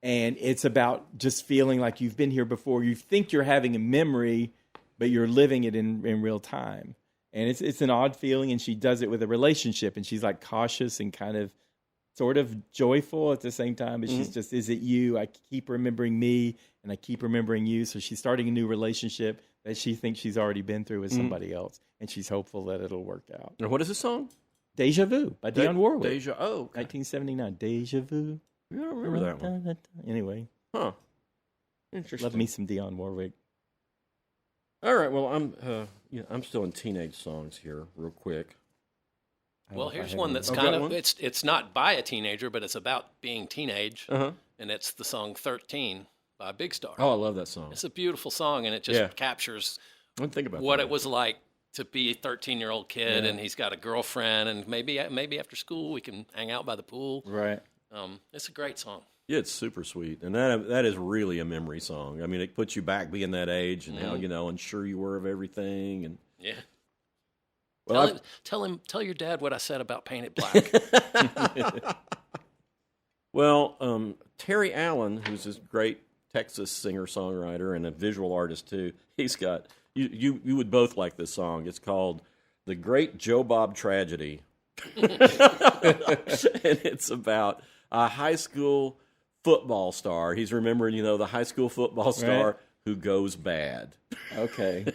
[SPEAKER 2] And it's about just feeling like you've been here before. You think you're having a memory, but you're living it in real time. And it's an odd feeling, and she does it with a relationship, and she's like cautious and kind of sort of joyful at the same time, but she's just, is it you? I keep remembering me, and I keep remembering you. So she's starting a new relationship that she thinks she's already been through with somebody else, and she's hopeful that it'll work out.
[SPEAKER 3] And what is this song?
[SPEAKER 2] Deja Vu by Dionne Warwick.
[SPEAKER 3] Okay.
[SPEAKER 2] 1979. Deja Vu.
[SPEAKER 3] I don't remember that one.
[SPEAKER 2] Anyway.
[SPEAKER 3] Huh. Interesting.
[SPEAKER 2] Love me some Dionne Warwick.
[SPEAKER 3] All right. Well, I'm still in teenage songs here, real quick.
[SPEAKER 1] Well, here's one that's kind of it's not by a teenager, but it's about being teenage, and it's the song 13 by Big Star.
[SPEAKER 3] Oh, I love that song.
[SPEAKER 1] It's a beautiful song, and it just captures what it was like to be a 13-year-old kid, and he's got a girlfriend, and maybe after school we can hang out by the pool.
[SPEAKER 2] Right.
[SPEAKER 1] It's a great song.
[SPEAKER 3] Yeah, it's super sweet, and that is really a memory song. I mean, it puts you back being that age, and how unsure you were of everything, and
[SPEAKER 1] yeah.
[SPEAKER 3] Well,
[SPEAKER 1] tell your dad what I said about Paint It Black.
[SPEAKER 3] Well, Terry Allen, who's this great Texas singer-songwriter and a visual artist too, he's got you would both like this song. It's called "The Great Joe Bob Tragedy," and it's about a high school football star. He's remembering, the high school football star who goes bad.
[SPEAKER 2] Okay.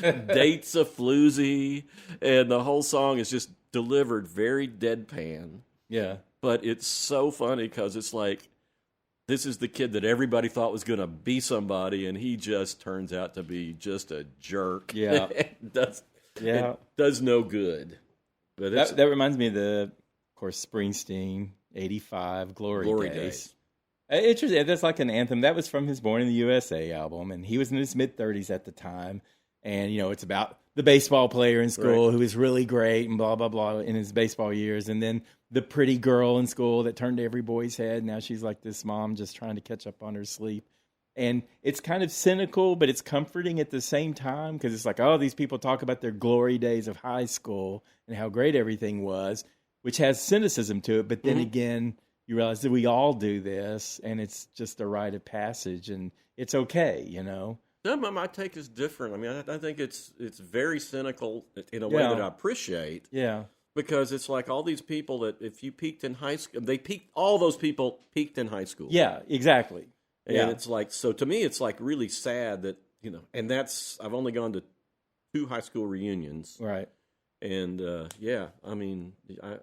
[SPEAKER 3] Dates a floozy, and the whole song is just delivered very deadpan.
[SPEAKER 2] Yeah.
[SPEAKER 3] But it's so funny because it's like, this is the kid that everybody thought was going to be somebody, and he just turns out to be just a jerk.
[SPEAKER 2] Yeah.
[SPEAKER 3] It does no good. But
[SPEAKER 2] that reminds me of of course, Springsteen, 85, Glory Days. Interesting. That's like an anthem. That was from his Born in the USA album, and he was in his mid-30s at the time. And, it's about the baseball player in school who was really great and blah, blah, blah in his baseball years. And then the pretty girl in school that turned every boy's head. Now she's like this mom just trying to catch up on her sleep. And it's kind of cynical, but it's comforting at the same time because it's like, oh, these people talk about their glory days of high school and how great everything was, which has cynicism to it. But then again, you realize that we all do this, and it's just a rite of passage, and it's okay, No,
[SPEAKER 3] my take is different. I mean, I think it's very cynical in a way that I appreciate.
[SPEAKER 2] Yeah.
[SPEAKER 3] Because it's like all these people that if you peaked in high school, all those people peaked in high school.
[SPEAKER 2] Yeah, exactly.
[SPEAKER 3] And it's like, so to me, it's like really sad that, and I've only gone to 2 high school reunions.
[SPEAKER 2] Right.
[SPEAKER 3] And, I mean,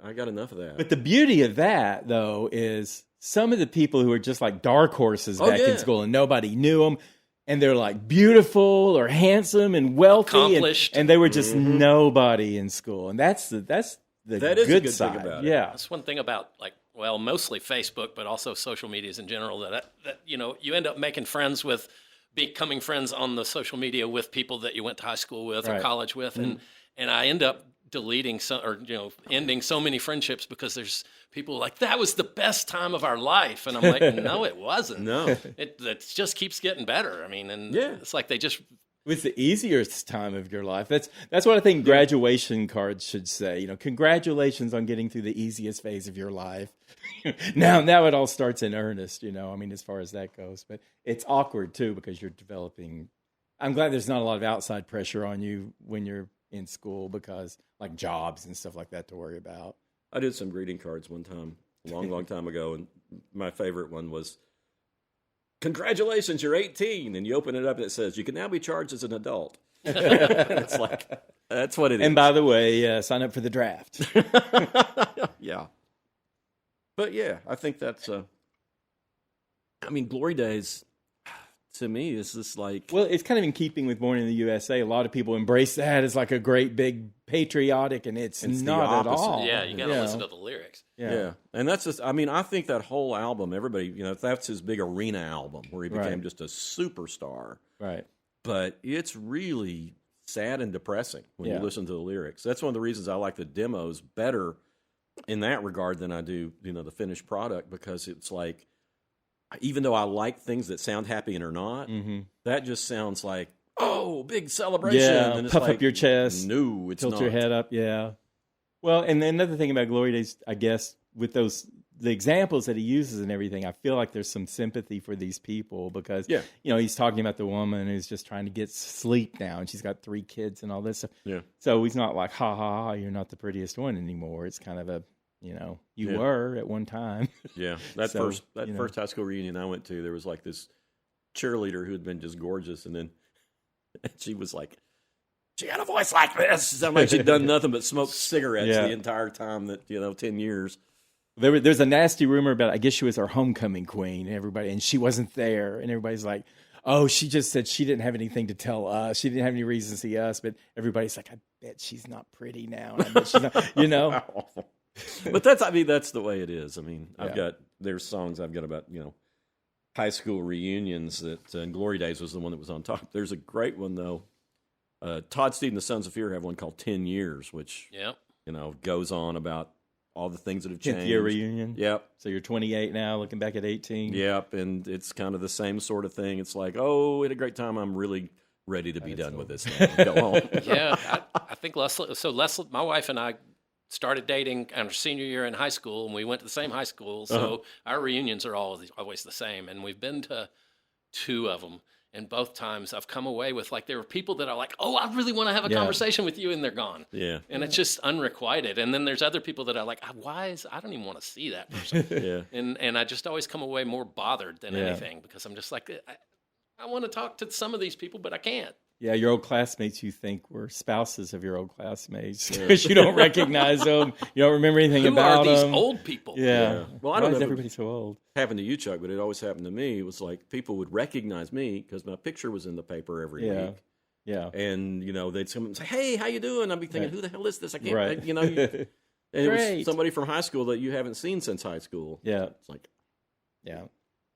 [SPEAKER 3] I got enough of that.
[SPEAKER 2] But the beauty of that, though, is some of the people who are just like dark horses back in school and nobody knew them, and they're like beautiful or handsome and wealthy.
[SPEAKER 1] Accomplished.
[SPEAKER 2] And they were just nobody in school. And that's the
[SPEAKER 3] That is
[SPEAKER 2] good
[SPEAKER 3] a good
[SPEAKER 2] side.
[SPEAKER 3] thing about it.
[SPEAKER 2] Yeah.
[SPEAKER 1] That's one thing about, mostly Facebook, but also social medias in general, that you end up making friends with, becoming friends on the social media with people that you went to high school with or college with. And I end up deleting ending so many friendships because there's people like, that was the best time of our life. And I'm like, no, it wasn't.
[SPEAKER 3] No.
[SPEAKER 1] It just keeps getting better. I mean, it's like they just...
[SPEAKER 2] It was the easiest time of your life. That's what I think graduation cards should say. Congratulations on getting through the easiest phase of your life. Now it all starts in earnest, I mean, as far as that goes. But it's awkward, too, because you're developing... I'm glad there's not a lot of outside pressure on you when you're in school because, like, jobs and stuff like that to worry about.
[SPEAKER 3] I did some greeting cards one time, a long time ago, and my favorite one was, congratulations, you're 18. And you open it up and it says, you can now be charged as an adult. It's like, that's what it is.
[SPEAKER 2] And by the way, sign up for the draft.
[SPEAKER 3] Yeah. But yeah, I think that's, Glory Days, to me, is just like...
[SPEAKER 2] Well, it's kind of in keeping with Born in the USA. A lot of people embrace that as like a great, big, patriotic, and it's not at all.
[SPEAKER 1] Yeah, you got to listen to the lyrics.
[SPEAKER 3] Yeah. And that's just, I think that whole album, everybody, that's his big arena album where he became just a superstar.
[SPEAKER 2] Right.
[SPEAKER 3] But it's really sad and depressing when you listen to the lyrics. That's one of the reasons I like the demos better in that regard than I do, the finished product, because it's like, even though I like things that sound happy and are not, that just sounds like, oh, big celebration.
[SPEAKER 2] Yeah,
[SPEAKER 3] and it's
[SPEAKER 2] puff
[SPEAKER 3] like,
[SPEAKER 2] up your chest.
[SPEAKER 3] No, it's
[SPEAKER 2] tilt
[SPEAKER 3] not.
[SPEAKER 2] your head up, yeah. Well, and then another thing about Glory Days, I guess, with the examples that he uses and everything, I feel like there's some sympathy for these people because, he's talking about the woman who's just trying to get sleep now, and she's got 3 kids and all this stuff.
[SPEAKER 3] Yeah.
[SPEAKER 2] So he's not like, ha, ha, ha, you're not the prettiest one anymore. It's kind of a, you were at one time.
[SPEAKER 3] Yeah. That first high school reunion I went to, there was like this cheerleader who had been just gorgeous, and then she was like, she had a voice like this. Sounded like she'd done nothing but smoke cigarettes the entire time that, 10 years.
[SPEAKER 2] There's a nasty rumor about, I guess she was our homecoming queen, and she wasn't there, and everybody's like, oh, she just said she didn't have anything to tell us. She didn't have any reason to see us, but everybody's like, I bet she's not pretty now. And I bet she's not,
[SPEAKER 3] But that's the way it is. There's songs I've got about, high school reunions that Glory Days was the one that was on top. There's a great one, though. Todd Steed and the Sons of Fear have one called 10 Years, which, goes on about all the things that have changed.
[SPEAKER 2] 10th year reunion.
[SPEAKER 3] Yep.
[SPEAKER 2] So you're 28 now, looking back at 18.
[SPEAKER 3] Yep, and it's kind of the same sort of thing. It's like, oh, we had a great time. I'm really ready to be done with this now. Go home.
[SPEAKER 1] Yeah, I think Leslie, my wife and I started dating our senior year in high school, and we went to the same high school, so our reunions are always the same, and we've been to 2 of them. And both times I've come away with, like, there were people that are like, oh, I really want to have a conversation with you, and they're gone.
[SPEAKER 3] Yeah.
[SPEAKER 1] And it's just unrequited. And then there's other people that are like, I don't even want to see that person.
[SPEAKER 3] Yeah.
[SPEAKER 1] And I just always come away more bothered than anything, because I'm just like, I want to talk to some of these people, but I can't.
[SPEAKER 2] Yeah, your old classmates you think were spouses of your old classmates because you don't recognize them. You don't remember anything about them.
[SPEAKER 1] Who are these old people?
[SPEAKER 2] Yeah.
[SPEAKER 3] Well, I don't know if
[SPEAKER 2] everybody so old.
[SPEAKER 3] Happened to you, Chuck, but it always happened to me. It was like people would recognize me because my picture was in the paper every week.
[SPEAKER 2] Yeah.
[SPEAKER 3] And, they'd come and say, hey, how you doing? I'd be thinking, who the hell is this? I can't,
[SPEAKER 2] right.
[SPEAKER 3] And it was somebody from high school that you haven't seen since high school.
[SPEAKER 2] Yeah.
[SPEAKER 3] It's like,
[SPEAKER 2] yeah.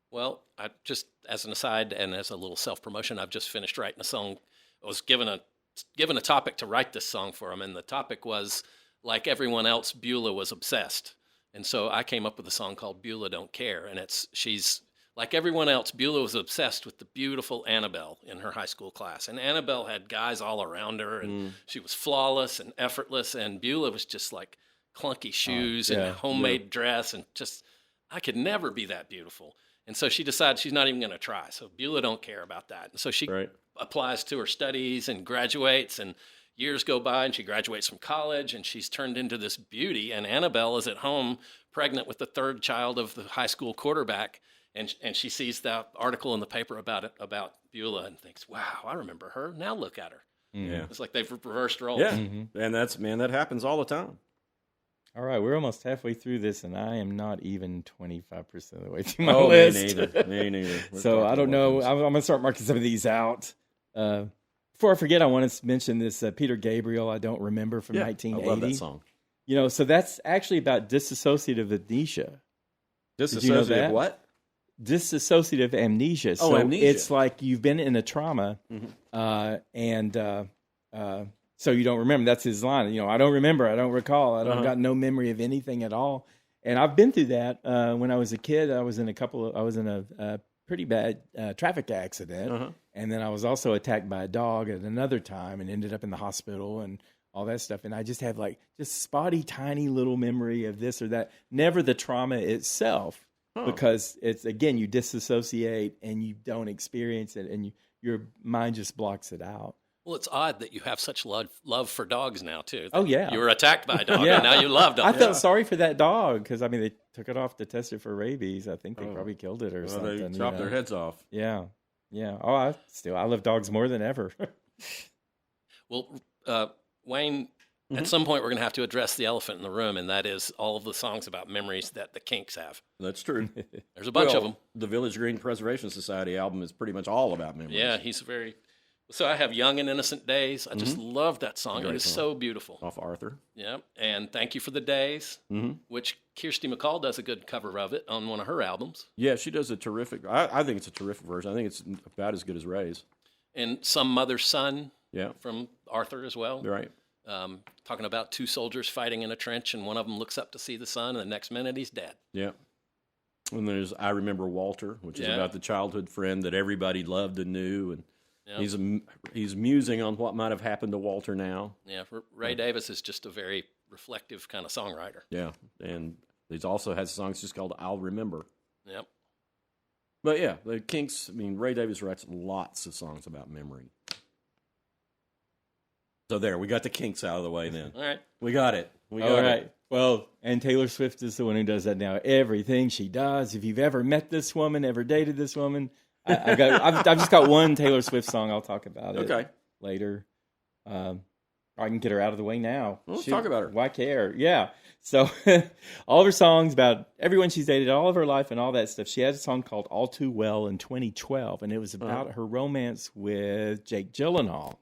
[SPEAKER 1] Well, I just, as an aside and as a little self-promotion, I've just finished writing a song. I was given a topic to write this song for him, and the topic was, like everyone else, Beulah was obsessed. And so I came up with a song called Beulah Don't Care, and she's like everyone else, Beulah was obsessed with the beautiful Annabelle in her high school class. And Annabelle had guys all around her, and she was flawless and effortless, and Beulah was just like clunky shoes and a homemade dress, and just, I could never be that beautiful. And so she decided she's not even going to try. So Beulah don't care about that. And so she applies to her studies and graduates, and years go by, and she graduates from college, and she's turned into this beauty. And Annabelle is at home pregnant with the 3rd child of the high school quarterback. And she sees that article in the paper about Beulah and thinks, wow, I remember her. Now look at her.
[SPEAKER 3] Yeah.
[SPEAKER 1] It's like they've reversed roles.
[SPEAKER 3] Yeah. Mm-hmm. And that happens all the time.
[SPEAKER 2] All right, we're almost halfway through this, and I am not even 25% of the way through my list.
[SPEAKER 3] Me neither.
[SPEAKER 2] So I don't know. I'm going to start marking some of these out. Before I forget, I want to mention this Peter Gabriel, I Don't Remember, from 1980.
[SPEAKER 3] I love that song.
[SPEAKER 2] So that's actually about dissociative amnesia.
[SPEAKER 3] Dissociative what?
[SPEAKER 2] Dissociative amnesia.
[SPEAKER 3] Oh,
[SPEAKER 2] so
[SPEAKER 3] amnesia.
[SPEAKER 2] It's like you've been in a trauma, and so you don't remember. That's his line. I don't remember. I don't recall. I don't got no memory of anything at all. And I've been through that. When I was a kid, I was in a pretty bad traffic accident. And then I was also attacked by a dog at another time and ended up in the hospital and all that stuff. And I just have just spotty, tiny little memory of this or that. Never the trauma itself, because it's, again, you disassociate and you don't experience it, and your mind just blocks it out.
[SPEAKER 1] Well, it's odd that you have such love for dogs now, too.
[SPEAKER 2] Oh, yeah.
[SPEAKER 1] You were attacked by a dog, and now you love dogs.
[SPEAKER 2] I felt sorry for that dog because, they took it off to test it for rabies. I think they probably killed it or something.
[SPEAKER 3] They chopped their heads off.
[SPEAKER 2] Yeah. Oh, I love dogs more than ever.
[SPEAKER 1] Well, Wayne, at some point we're going to have to address the elephant in the room, and that is all of the songs about memories that the Kinks have.
[SPEAKER 3] That's true.
[SPEAKER 1] There's a bunch of them.
[SPEAKER 3] The Village Green Preservation Society album is pretty much all about memories.
[SPEAKER 1] Yeah, So I have Young and Innocent Days. I just love that song.
[SPEAKER 3] Great
[SPEAKER 1] It is
[SPEAKER 3] song.
[SPEAKER 1] so beautiful.
[SPEAKER 3] Off Arthur.
[SPEAKER 1] Yeah, and Thank You for the Days, which Kirsty MacColl does a good cover of it on one of her albums.
[SPEAKER 3] Yeah, she does a terrific. I think it's a terrific version. I think it's about as good as Ray's.
[SPEAKER 1] And Some Mother's Son
[SPEAKER 3] Yeah,
[SPEAKER 1] from Arthur as well.
[SPEAKER 3] right.
[SPEAKER 1] Talking about two soldiers fighting in a trench, and one of them looks up to see the sun, and the next minute he's dead.
[SPEAKER 3] Yeah. And there's I Remember Walter, which is about the childhood friend that everybody loved and knew, and he's musing on what might have happened to Walter now.
[SPEAKER 1] Yeah, Ray Davis is just a very reflective kind of songwriter.
[SPEAKER 3] Yeah, and he's also has songs just called "I'll Remember."
[SPEAKER 1] Yep.
[SPEAKER 3] But yeah, the Kinks. I mean, Ray Davis writes lots of songs about memory. So there, we got the Kinks out of the way. Then
[SPEAKER 1] All right.
[SPEAKER 3] we got it. We got
[SPEAKER 2] All right.
[SPEAKER 3] it.
[SPEAKER 2] Well, and Taylor Swift is the one who does that now. Everything she does. If you've ever met this woman, ever dated this woman, I've just got one Taylor Swift song. I'll talk about it later. I can get her out of the way now.
[SPEAKER 3] Well, let's talk about her.
[SPEAKER 2] Why care? Yeah. So all of her songs about everyone she's dated, all of her life and all that stuff. She had a song called All Too Well in 2012, and it was about her romance with Jake Gyllenhaal.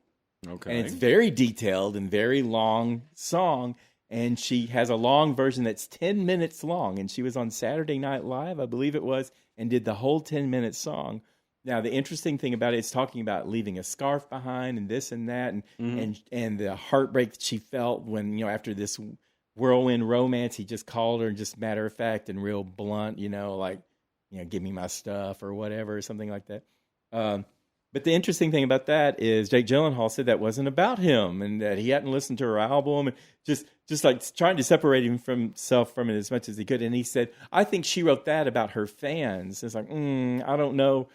[SPEAKER 3] Okay.
[SPEAKER 2] And it's very detailed and very long song. And she has a long version that's 10 minutes long. And she was on Saturday Night Live, I believe it was, and did the whole 10-minute song. Now, the interesting thing about it is talking about leaving a scarf behind and this and that, and the heartbreak that she felt when, after this whirlwind romance, he just called her, just matter of fact and real blunt, like, give me my stuff or whatever, or something like that. But the interesting thing about that is Jake Gyllenhaal said that wasn't about him and that he hadn't listened to her album and just like trying to separate himself from it as much as he could. And he said, I think she wrote that about her fans. It's like, I don't know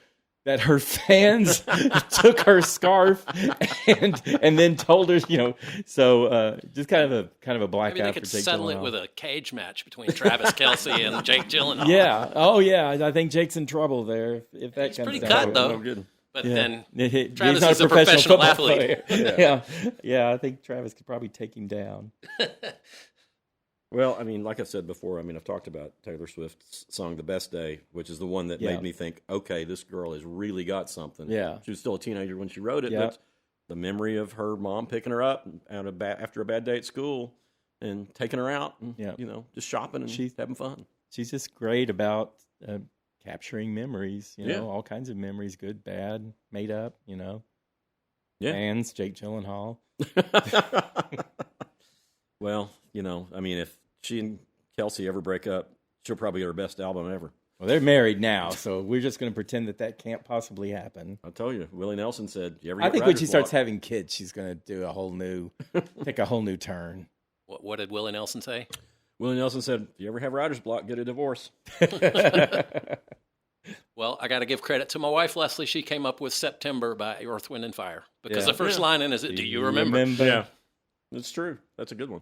[SPEAKER 2] that her fans took her scarf and then told her, so just kind of a blackout.
[SPEAKER 1] Maybe they could settle it with a cage match between Travis Kelce and Jake Gyllenhaal.
[SPEAKER 2] Yeah. Oh, yeah. I think Jake's in trouble there. If that
[SPEAKER 1] He's
[SPEAKER 2] comes
[SPEAKER 1] pretty
[SPEAKER 2] down
[SPEAKER 1] cut,
[SPEAKER 2] to it.
[SPEAKER 1] though.
[SPEAKER 3] No good.
[SPEAKER 1] But
[SPEAKER 2] Yeah.
[SPEAKER 1] then Travis
[SPEAKER 2] He's not
[SPEAKER 1] is a professional
[SPEAKER 2] football
[SPEAKER 1] athlete.
[SPEAKER 2] player. Yeah. I think Travis could probably take him down.
[SPEAKER 3] Well, I mean, like I said before, I've talked about Taylor Swift's song "The Best Day," which is the one that made me think, okay, this girl has really got something.
[SPEAKER 2] Yeah.
[SPEAKER 3] She was still a teenager when she wrote it,
[SPEAKER 2] Yeah.
[SPEAKER 3] but the memory of her mom picking her up after a bad day at school and taking her out and, just shopping and having fun.
[SPEAKER 2] She's just great about capturing memories, all kinds of memories, good, bad, made up,
[SPEAKER 3] Yeah.
[SPEAKER 2] Fans, Jake Gyllenhaal.
[SPEAKER 3] Well, if she and Kelsey ever break up, she'll probably get her best album ever.
[SPEAKER 2] Well, they're married now, so we're just going to pretend that can't possibly happen.
[SPEAKER 3] I'll tell you, Willie Nelson said, "You ever?"
[SPEAKER 2] I think when she starts having kids, she's going to do take a whole new turn.
[SPEAKER 1] What did Willie Nelson say?
[SPEAKER 3] Willie Nelson said, "If you ever have writer's block, get a divorce."
[SPEAKER 1] Well, I got to give credit to my wife, Leslie. She came up with September by Earth, Wind, and Fire. Because the first line in is, do you remember?
[SPEAKER 3] Yeah, that's true. That's a good one.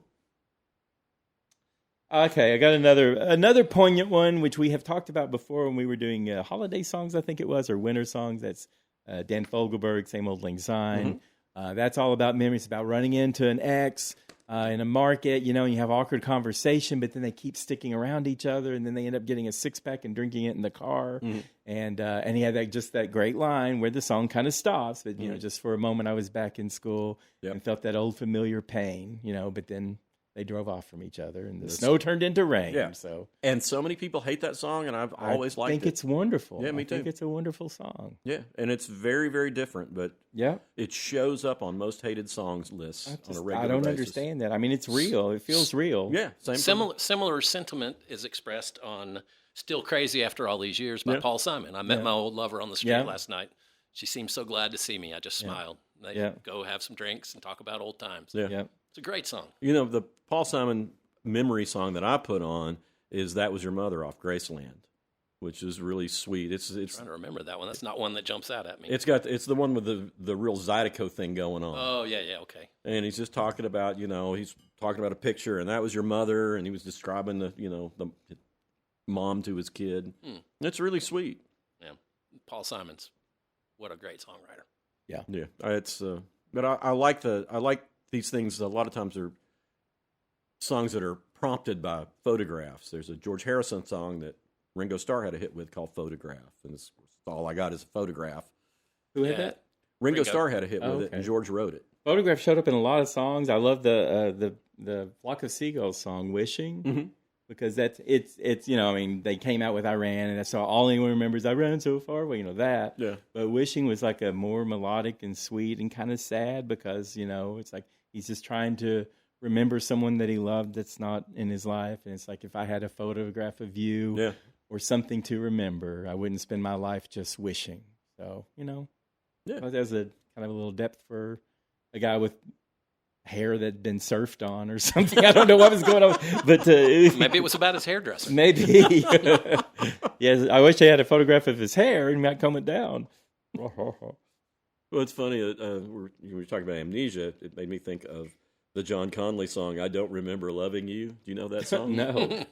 [SPEAKER 2] Okay, I got another poignant one, which we have talked about before when we were doing holiday songs, I think it was, or winter songs. That's Dan Fogelberg, Same Old Lang Syne. That's all about memories, about running into an ex in a market, and you have awkward conversation, but then they keep sticking around each other, and then they end up getting a six-pack and drinking it in the car. And he had that great line where the song kind of stops, but, just for a moment I was back in school and felt that old familiar pain, but then they drove off from each other, and the snow turned into rain.
[SPEAKER 3] Yeah.
[SPEAKER 2] And
[SPEAKER 3] so many people hate that song, and I've always liked it.
[SPEAKER 2] I think it's wonderful.
[SPEAKER 3] Yeah, me too.
[SPEAKER 2] I think it's a wonderful song.
[SPEAKER 3] Yeah, and it's very, very different, but it shows up on most hated songs lists on a regular basis.
[SPEAKER 2] I don't understand that. It's real. It feels real.
[SPEAKER 3] Yeah,
[SPEAKER 1] Similar sentiment is expressed on Still Crazy After All These Years by Paul Simon. I met my old lover on the street last night. She seemed so glad to see me. I just smiled. They go have some drinks and talk about old times.
[SPEAKER 3] Yeah.
[SPEAKER 1] It's a great song.
[SPEAKER 3] The Paul Simon memory song that I put on is That Was Your Mother off Graceland, which is really sweet. It's
[SPEAKER 1] I'm trying to remember that one. That's not one that jumps out at me.
[SPEAKER 3] It's the one with the real Zydeco thing going on.
[SPEAKER 1] Oh, yeah, okay.
[SPEAKER 3] And he's just talking about, he's talking about a picture, and that was your mother, and he was describing the mom to his kid. It's really sweet.
[SPEAKER 1] Yeah, Paul Simons, what a great songwriter.
[SPEAKER 2] Yeah.
[SPEAKER 3] It's but I like these things. A lot of times they're songs that are prompted by photographs. There's a George Harrison song that Ringo Starr had a hit with called "Photograph," and it's all I got is a photograph.
[SPEAKER 2] Who had that?
[SPEAKER 3] Ringo Starr had a hit with it, and George wrote it.
[SPEAKER 2] Photograph showed up in a lot of songs. I love the Flock of Seagulls song "Wishing" because it's you know, I mean, they came out with Iran, and that's all anyone remembers. I ran so far away, you know that.
[SPEAKER 3] Yeah.
[SPEAKER 2] But "Wishing" was like a more melodic and sweet and kind of sad because, you know, it's like he's just trying to remember someone that he loved that's not in his life, and it's like if I had a photograph of you or something to remember, I wouldn't spend my life just wishing. So, you know, there's a kind of a little depth for a guy with hair that'd been surfed on or something. I don't know what was going on, but
[SPEAKER 1] maybe it was about his hairdresser.
[SPEAKER 2] Maybe. Yes, I wish they had a photograph of his hair and might comb it down.
[SPEAKER 3] Well, it's funny. We were talking about amnesia. It made me think of the John Conley song, "I Don't Remember Loving You." Do you know that song?
[SPEAKER 2] No.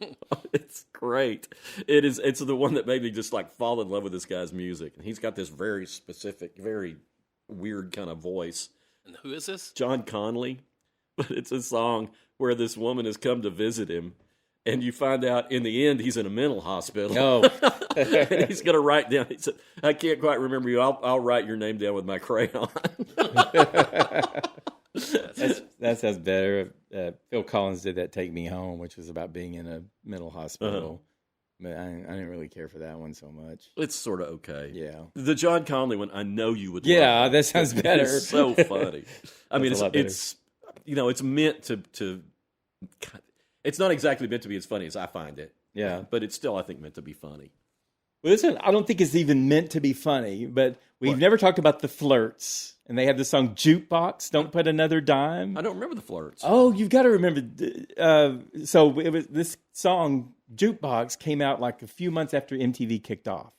[SPEAKER 3] It's great. It's the one that made me just like fall in love with this guy's music. And he's got this very specific, very weird kind of voice.
[SPEAKER 1] And who is this?
[SPEAKER 3] John Conley. But it's a song where this woman has come to visit him, and you find out in the end he's in a mental hospital.
[SPEAKER 2] Oh.
[SPEAKER 3] And he's going to write down, he said, "I can't quite remember you. I'll write your name down with my crayon."
[SPEAKER 2] That sounds better. Phil Collins did that "Take Me Home," which was about being in a mental hospital. But I didn't really care for that one so much.
[SPEAKER 3] It's sort of okay.
[SPEAKER 2] Yeah.
[SPEAKER 3] The John Conley one, I know you would love.
[SPEAKER 2] Yeah, that sounds better.
[SPEAKER 3] It's so funny. I mean, it's you know, it's meant to. It's not exactly meant to be as funny as I find it.
[SPEAKER 2] Yeah.
[SPEAKER 3] But it's still, I think, meant to be funny.
[SPEAKER 2] Well, this one, I don't think it's even meant to be funny, but we've never talked about the Flirts. And they have the song "Jukebox, Don't Put Another Dime."
[SPEAKER 3] I don't remember the Flirts.
[SPEAKER 2] Oh, you've got to remember. So it was this song "Jukebox" came out like a few months after MTV kicked off.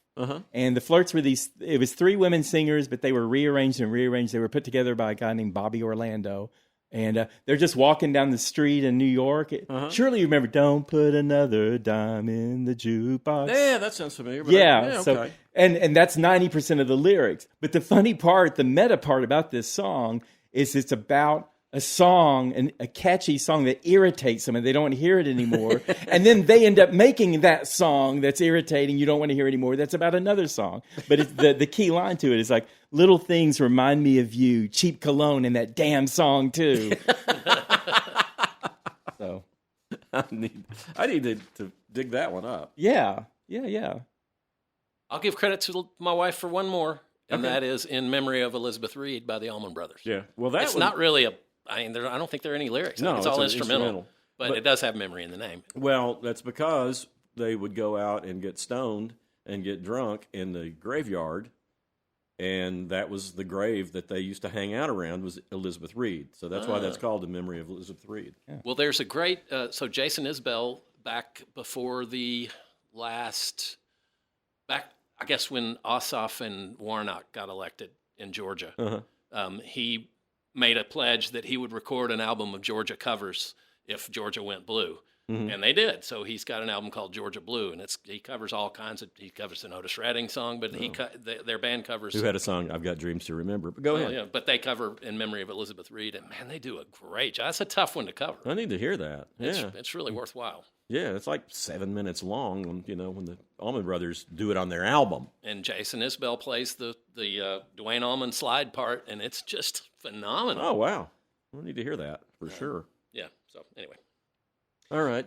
[SPEAKER 2] And the Flirts were it was 3 women singers, but they were rearranged. They were put together by a guy named Bobby Orlando. And they're just walking down the street in New York. Surely you remember, "Don't put another dime in the jukebox."
[SPEAKER 3] Yeah, that sounds familiar. But
[SPEAKER 2] Yeah,
[SPEAKER 3] okay.
[SPEAKER 2] so and that's 90% of the lyrics. But the funny part, the meta part about this song is it's about a song, a catchy song that irritates them and they don't want to hear it anymore. And then they end up making that song that's irritating, you don't want to hear anymore. That's about another song. But it's the key line to it is like, "Little things remind me of you, cheap cologne in that damn song too." So
[SPEAKER 3] I need to dig that one up.
[SPEAKER 2] Yeah.
[SPEAKER 1] I'll give credit to my wife for one more, and that is "In Memory of Elizabeth Reed" by the Allman Brothers.
[SPEAKER 3] Yeah, well,
[SPEAKER 1] it's not really I don't think there are any lyrics.
[SPEAKER 3] No,
[SPEAKER 1] it's all instrumental. But it does have memory in the name.
[SPEAKER 3] Well, that's because they would go out and get stoned and get drunk in the graveyard, and that was the grave that they used to hang out around was Elizabeth Reed. So that's why that's called "In Memory of Elizabeth Reed."
[SPEAKER 1] Yeah. Well, there's a great so Jason Isbell back before I guess when Ossoff and Warnock got elected in Georgia, he made a pledge that he would record an album of Georgia covers if Georgia went blue. And they did. So he's got an album called Georgia Blue, and he covers all kinds of. He covers an Otis Redding song, but their band covers.
[SPEAKER 3] Who had a song? "I've Got Dreams to Remember." But go ahead.
[SPEAKER 1] Yeah, but they cover "In Memory of Elizabeth Reed," and man, they do a great job. That's a tough one to cover.
[SPEAKER 3] I need to hear that. Yeah,
[SPEAKER 1] it's really worthwhile.
[SPEAKER 3] Yeah, it's like 7 minutes long. When the Allman Brothers do it on their album,
[SPEAKER 1] and Jason Isbell plays the Duane Allman slide part, and it's just phenomenal.
[SPEAKER 3] Oh wow, I need to hear that for sure.
[SPEAKER 1] Yeah. So anyway,
[SPEAKER 3] all right.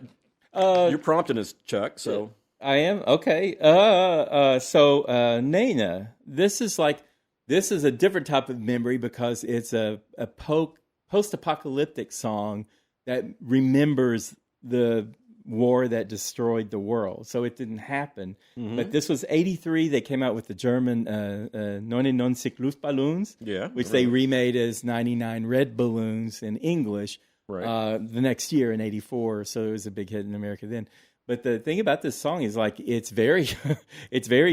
[SPEAKER 3] You're prompting us, Chuck. So
[SPEAKER 2] I am okay. So Nana, this is a different type of memory because it's a post-apocalyptic song that remembers the war that destroyed the world. So it didn't happen. But this was 1983. They came out with the German 99 Luftballons, which they remade as 99 Red Balloons in English.
[SPEAKER 3] Right.
[SPEAKER 2] The next year in 1984, so it was a big hit in America then. But the thing about this song is like it's very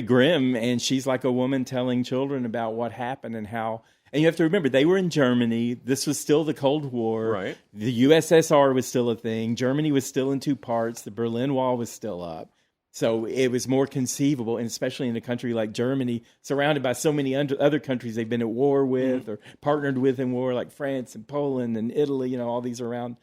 [SPEAKER 2] grim, and she's like a woman telling children about what happened and how. And you have to remember they were in Germany. This was still the Cold War.
[SPEAKER 3] Right.
[SPEAKER 2] The USSR was still a thing. Germany was still in 2 parts. The Berlin Wall was still up. So it was more conceivable, and especially in a country like Germany, surrounded by so many other countries they've been at war with or partnered with in war, like France and Poland and Italy, all these around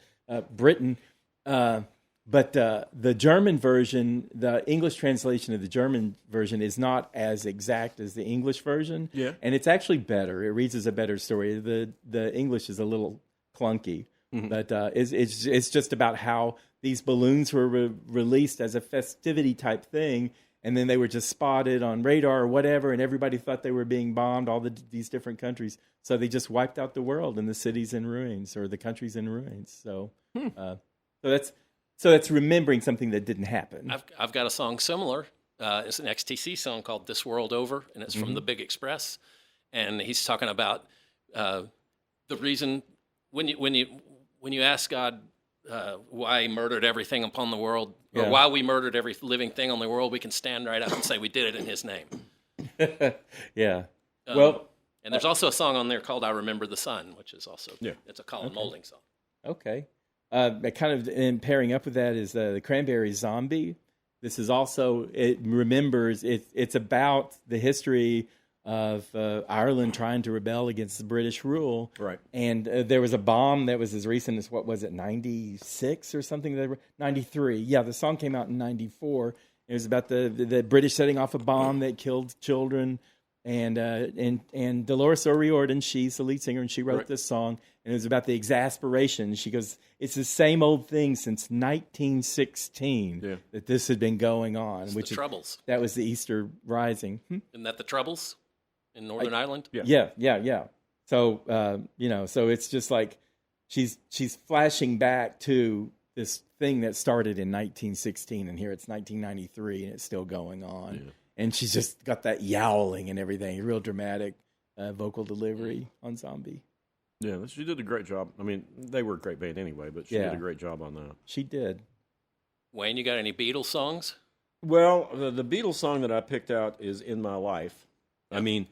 [SPEAKER 2] Britain. But the German version, the English translation of the German version is not as exact as the English version.
[SPEAKER 3] Yeah.
[SPEAKER 2] And it's actually better. It reads as a better story. The English is a little clunky, but it's just about how these balloons were released as a festivity type thing, and then they were just spotted on radar or whatever, and everybody thought they were being bombed, these different countries. So they just wiped out the world, and the city's in ruins or the country's in ruins. So, so that's remembering something that didn't happen.
[SPEAKER 1] I've got a song similar. It's an XTC song called "This World Over," and it's from the Big Express, and he's talking about the reason when you ask God why he murdered everything upon the world, or why we murdered every living thing on the world, we can stand right up and say we did it in his name.
[SPEAKER 2] Yeah.
[SPEAKER 1] And there's also a song on there called "I Remember the Sun," which is also it's a Colin Moulding song.
[SPEAKER 2] Okay. Kind of in pairing up with that is the Cranberries' "Zombie." This is also, it remembers, it's about the history of Ireland trying to rebel against the British rule.
[SPEAKER 3] Right.
[SPEAKER 2] And there was a bomb that was as recent as, 96 or something? 93. Yeah, the song came out in 94. It was about the British setting off a bomb that killed children. And Dolores O'Riordan, she's the lead singer, and she wrote this song. And it was about the exasperation. She goes, it's the same old thing since 1916 that this had been going on.
[SPEAKER 1] It's
[SPEAKER 2] which
[SPEAKER 1] the Troubles.
[SPEAKER 2] That was the Easter Rising.
[SPEAKER 1] Isn't that the Troubles in Northern Ireland?
[SPEAKER 2] Yeah. So, so it's just like she's flashing back to this thing that started in 1916, and here it's 1993, and it's still going on. Yeah. And she's just got that yowling and everything, real dramatic vocal delivery on "Zombie."
[SPEAKER 3] Yeah, she did a great job. I mean, they were a great band anyway, but she did a great job on that.
[SPEAKER 2] She did.
[SPEAKER 1] Wayne, you got any Beatles songs?
[SPEAKER 3] Well, the Beatles song that I picked out is "In My Life." Yep. I mean,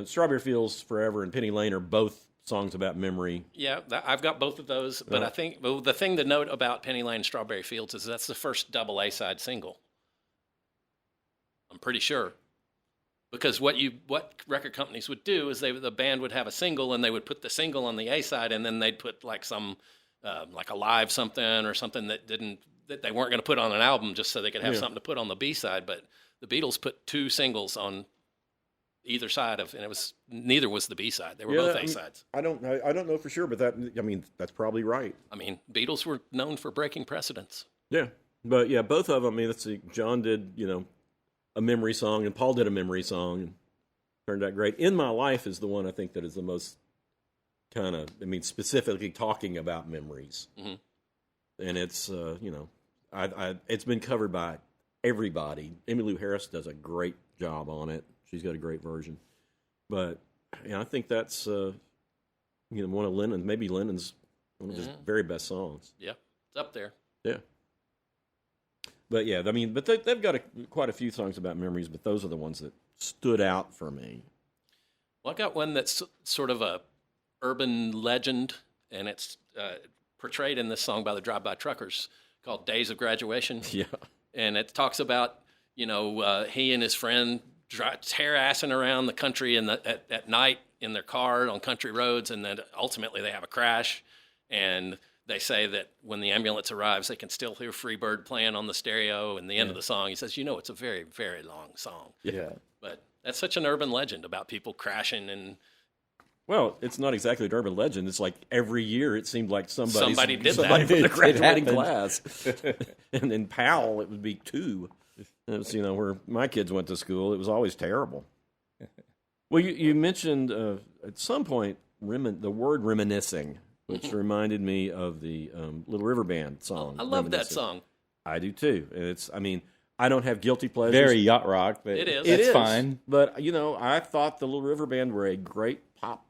[SPEAKER 3] "Strawberry Fields Forever" and "Penny Lane" are both songs about memory.
[SPEAKER 1] Yeah, I've got both of those, but I think the thing to note about "Penny Lane" and "Strawberry Fields" is that's the first double A-side single. I'm pretty sure. Because what record companies would do is the band would have a single, and they would put the single on the A side, and then they'd put like some like a live something or something that they weren't going to put on an album just so they could have something to put on the B side. But the Beatles put two singles on either side of, and neither was the B side. They were both A sides.
[SPEAKER 3] I don't know for sure, but that's probably right.
[SPEAKER 1] I mean, Beatles were known for breaking precedents.
[SPEAKER 3] Yeah, but both of them. I mean, let's see. John did a memory song, and Paul did a memory song, and turned out great. "In My Life" is the one I think that is the most kind of, specifically talking about memories. Mm-hmm. And it's, it's been covered by everybody. Emmylou Harris does a great job on it. She's got a great version. But, I think that's, one of Lennon's, maybe Lennon's one of his very best songs.
[SPEAKER 1] Yeah, it's up there.
[SPEAKER 3] Yeah. But they've got quite a few songs about memories, but those are the ones that stood out for me.
[SPEAKER 1] Well, I got one that's sort of a urban legend, and it's portrayed in this song by the Drive-By Truckers called "Days of Graduation."
[SPEAKER 3] Yeah.
[SPEAKER 1] And it talks about, he and his friend tear-assing around the country at night in their car on country roads, and then ultimately they have a crash, and they say that when the ambulance arrives, they can still hear Freebird playing on the stereo. And the end of the song, he says, it's a very, very long song.
[SPEAKER 2] Yeah.
[SPEAKER 1] But that's such an urban legend about people crashing. And
[SPEAKER 3] well, it's not exactly an urban legend. It's like every year it seemed like somebody
[SPEAKER 1] did
[SPEAKER 3] that. From the graduating
[SPEAKER 2] happened.
[SPEAKER 3] class. And in Powell, it would be 2. It was, where my kids went to school. It was always terrible. Well, you mentioned at some point the word reminiscing, which reminded me of the Little River Band song.
[SPEAKER 1] I love that song.
[SPEAKER 3] I do too. It's, I don't have guilty pleasures.
[SPEAKER 2] Very yacht rock, but
[SPEAKER 1] it is.
[SPEAKER 2] That's fine.
[SPEAKER 3] But, I thought the Little River Band were a great pop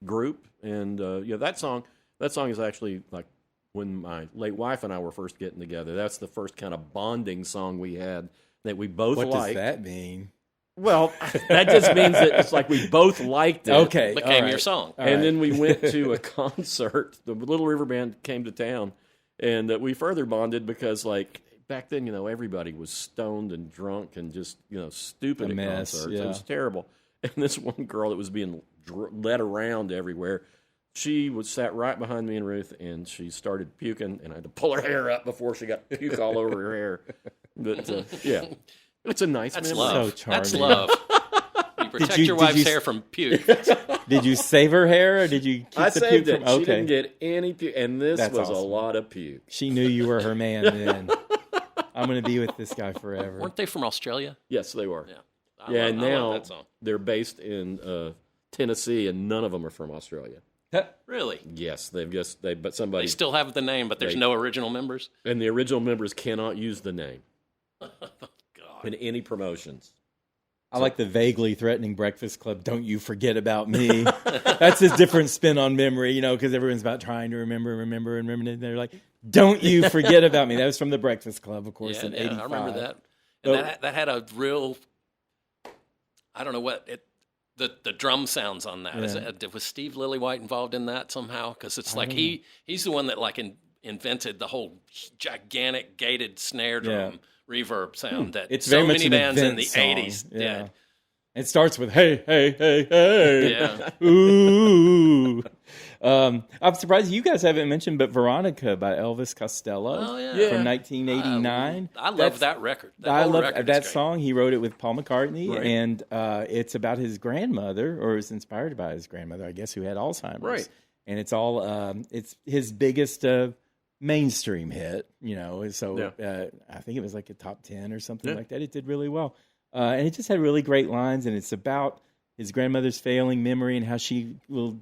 [SPEAKER 3] group. And, that song is actually like when my late wife and I were first getting together. That's the first kind of bonding song we had that we both liked.
[SPEAKER 2] What does that mean?
[SPEAKER 3] Well, that just means that it's like we both liked it.
[SPEAKER 2] Okay.
[SPEAKER 1] Became your song.
[SPEAKER 3] And then we went to a concert. The Little River Band came to town, and we further bonded because, back then, everybody was stoned and drunk and just, stupid at
[SPEAKER 2] mess,
[SPEAKER 3] concerts.
[SPEAKER 2] yeah.
[SPEAKER 3] It was terrible. And this one girl that was being led around everywhere, she sat right behind me and Ruth, and she started puking, and I had to pull her hair up before she got puke all over her hair. But, yeah, it's a nice memory.
[SPEAKER 1] Love.
[SPEAKER 2] So charming.
[SPEAKER 1] That's love. You protect your wife's hair from puke.
[SPEAKER 2] Did you save her hair, or did you keep
[SPEAKER 3] I
[SPEAKER 2] the
[SPEAKER 3] saved
[SPEAKER 2] puke
[SPEAKER 3] it.
[SPEAKER 2] from? Okay.
[SPEAKER 3] She didn't get any puke, and this
[SPEAKER 2] That's
[SPEAKER 3] was
[SPEAKER 2] awesome.
[SPEAKER 3] a lot of puke.
[SPEAKER 2] She knew you were her man then. I'm going to be with this guy forever.
[SPEAKER 1] Weren't they from Australia?
[SPEAKER 3] Yes, they were.
[SPEAKER 1] Yeah.
[SPEAKER 3] And
[SPEAKER 1] I
[SPEAKER 3] now
[SPEAKER 1] love that song.
[SPEAKER 3] they're based in Tennessee, and none of them are from Australia.
[SPEAKER 1] Really?
[SPEAKER 3] Yes, but somebody,
[SPEAKER 1] They still have the name, but there's no original members?
[SPEAKER 3] and the original members cannot use the name
[SPEAKER 1] God.
[SPEAKER 3] in any promotions.
[SPEAKER 2] I like the vaguely threatening Breakfast Club. Don't you forget about me. That's a different spin on memory, because everyone's about trying to remember. And they're like, don't you forget about me. That was from the Breakfast Club, of course, in 85.
[SPEAKER 1] I remember that. And that had a real, I don't know what, the drum sounds on that.
[SPEAKER 2] Yeah.
[SPEAKER 1] Was Steve Lillywhite involved in that somehow? Because it's like he's the one that invented the whole gigantic gated snare drum reverb sound that
[SPEAKER 2] It's
[SPEAKER 1] so
[SPEAKER 2] very much
[SPEAKER 1] many
[SPEAKER 2] an
[SPEAKER 1] bands in
[SPEAKER 2] event
[SPEAKER 1] the
[SPEAKER 2] song.
[SPEAKER 1] 80s
[SPEAKER 2] Yeah.
[SPEAKER 1] did.
[SPEAKER 2] It starts with, hey, hey, hey, hey.
[SPEAKER 1] Yeah.
[SPEAKER 2] Ooh. I'm surprised you guys haven't mentioned, but Veronica by Elvis Costello
[SPEAKER 1] Oh, yeah.
[SPEAKER 2] from 1989.
[SPEAKER 1] I love that record.
[SPEAKER 2] I
[SPEAKER 1] whole
[SPEAKER 2] love
[SPEAKER 1] record is
[SPEAKER 2] that
[SPEAKER 1] great.
[SPEAKER 2] song. He wrote it with Paul McCartney,
[SPEAKER 3] Right.
[SPEAKER 2] and it's about his grandmother, or it's inspired by his grandmother, I guess, who had Alzheimer's.
[SPEAKER 3] Right.
[SPEAKER 2] And it's all it's his biggest mainstream hit, So I think it was like a top 10 or something like that. It did really well, and it just had really great lines. And it's about his grandmother's failing memory and how she will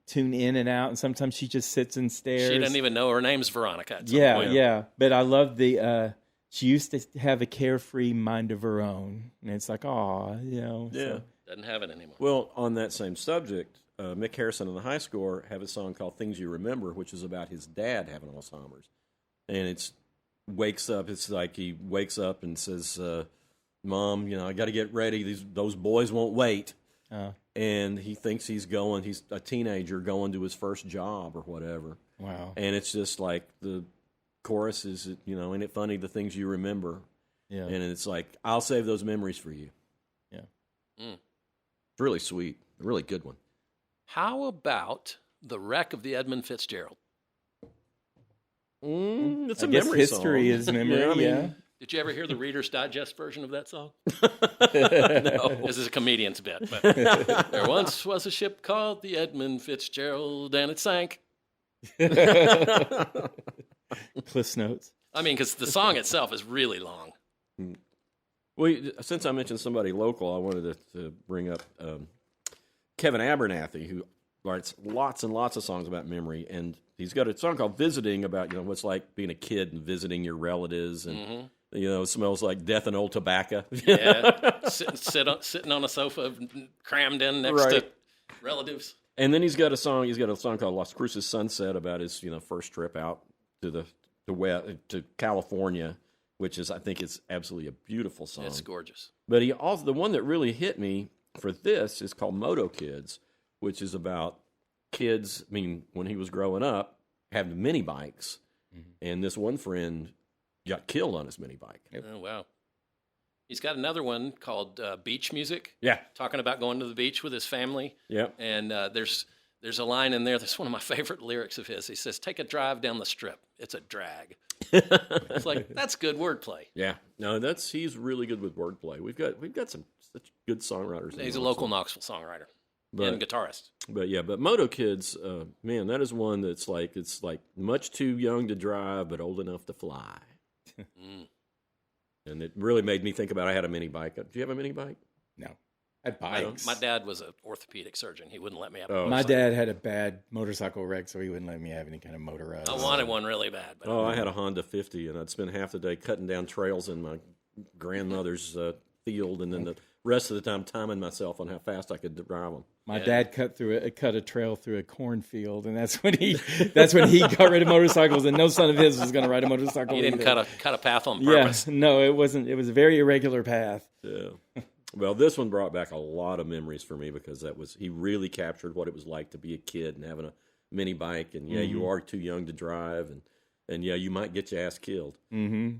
[SPEAKER 2] tune in and out, and sometimes she just sits and stares.
[SPEAKER 1] She doesn't even know her name's Veronica. At some
[SPEAKER 2] Yeah,
[SPEAKER 1] point.
[SPEAKER 2] yeah. But I love the. She used to have a carefree mind of her own, and it's like,
[SPEAKER 3] Yeah.
[SPEAKER 2] So.
[SPEAKER 1] Doesn't have it anymore.
[SPEAKER 3] Well, on that same subject, Mick Harrison and the High Score have a song called "Things You Remember," which is about his dad having Alzheimer's, and it's like he wakes up and says, "Mom, I got to get ready. Those boys won't wait." And he thinks he's a teenager going to his first job or whatever.
[SPEAKER 2] Wow.
[SPEAKER 3] And it's just like the chorus is, ain't it funny the things you remember?
[SPEAKER 2] Yeah.
[SPEAKER 3] And it's like, I'll save those memories for you.
[SPEAKER 2] Yeah.
[SPEAKER 3] It's really sweet. A really good one.
[SPEAKER 1] How about The Wreck of the Edmund Fitzgerald?
[SPEAKER 3] It's a
[SPEAKER 2] I guess
[SPEAKER 3] memory
[SPEAKER 2] history
[SPEAKER 3] song.
[SPEAKER 2] is memory, yeah.
[SPEAKER 1] Did you ever hear the Reader's Digest version of that song?
[SPEAKER 3] No.
[SPEAKER 1] This is a comedian's bit. But there once was a ship called the Edmund Fitzgerald, and it sank.
[SPEAKER 2] Cliff's Notes.
[SPEAKER 1] I mean, because the song itself is really long.
[SPEAKER 3] Well, since I mentioned somebody local, I wanted to bring up Kevin Abernathy, who writes lots and lots of songs about memory, and he's got a song called "Visiting" about what's like being a kid and visiting your relatives, and it smells like death and old tobacco.
[SPEAKER 1] Yeah, sitting on a sofa, crammed in next to relatives.
[SPEAKER 3] And then he's got a song called "Las Cruces Sunset" about his first trip out to California, which is, I think, it's absolutely a beautiful song.
[SPEAKER 1] It's gorgeous.
[SPEAKER 3] But he also, the one that really hit me for this is called "Moto Kids," which is about kids. I mean, when he was growing up, having mini bikes, and this one friend got killed on his mini bike.
[SPEAKER 1] Oh, wow. He's got another one called Beach Music.
[SPEAKER 3] Yeah.
[SPEAKER 1] Talking about going to the beach with his family.
[SPEAKER 3] Yeah.
[SPEAKER 1] And there's a line in there that's one of my favorite lyrics of his. He says, "Take a drive down the strip. It's a drag." It's like, that's good wordplay.
[SPEAKER 3] Yeah. No, he's really good with wordplay. We've got some such good songwriters.
[SPEAKER 1] He's a local Knoxville songwriter and guitarist.
[SPEAKER 3] But Moto Kids, man, that is one that's it's like much too young to drive, but old enough to fly. And it really made me think about, I had a mini bike. Do you have a mini bike?
[SPEAKER 2] No. I had bikes.
[SPEAKER 1] My dad was an orthopedic surgeon. He wouldn't let me have a
[SPEAKER 2] My
[SPEAKER 1] motorcycle.
[SPEAKER 2] dad had a bad motorcycle wreck, so he wouldn't let me have any kind of motorized.
[SPEAKER 1] I wanted one really bad. But
[SPEAKER 3] I had a Honda 50, and I'd spend half the day cutting down trails in my grandmother's field, and then the rest of the time timing myself on how fast I could drive them.
[SPEAKER 2] My dad cut a trail through a cornfield, and that's when he got rid of motorcycles. And no son of his was going to ride a motorcycle.
[SPEAKER 1] he didn't
[SPEAKER 2] either.
[SPEAKER 1] cut a path on purpose.
[SPEAKER 2] Yeah, no, it wasn't. It was a very irregular path.
[SPEAKER 3] Yeah. Well, this one brought back a lot of memories for me because he really captured what it was like to be a kid and having a mini bike. And you are too young to drive, and you might get your ass killed.
[SPEAKER 2] Mm-hmm.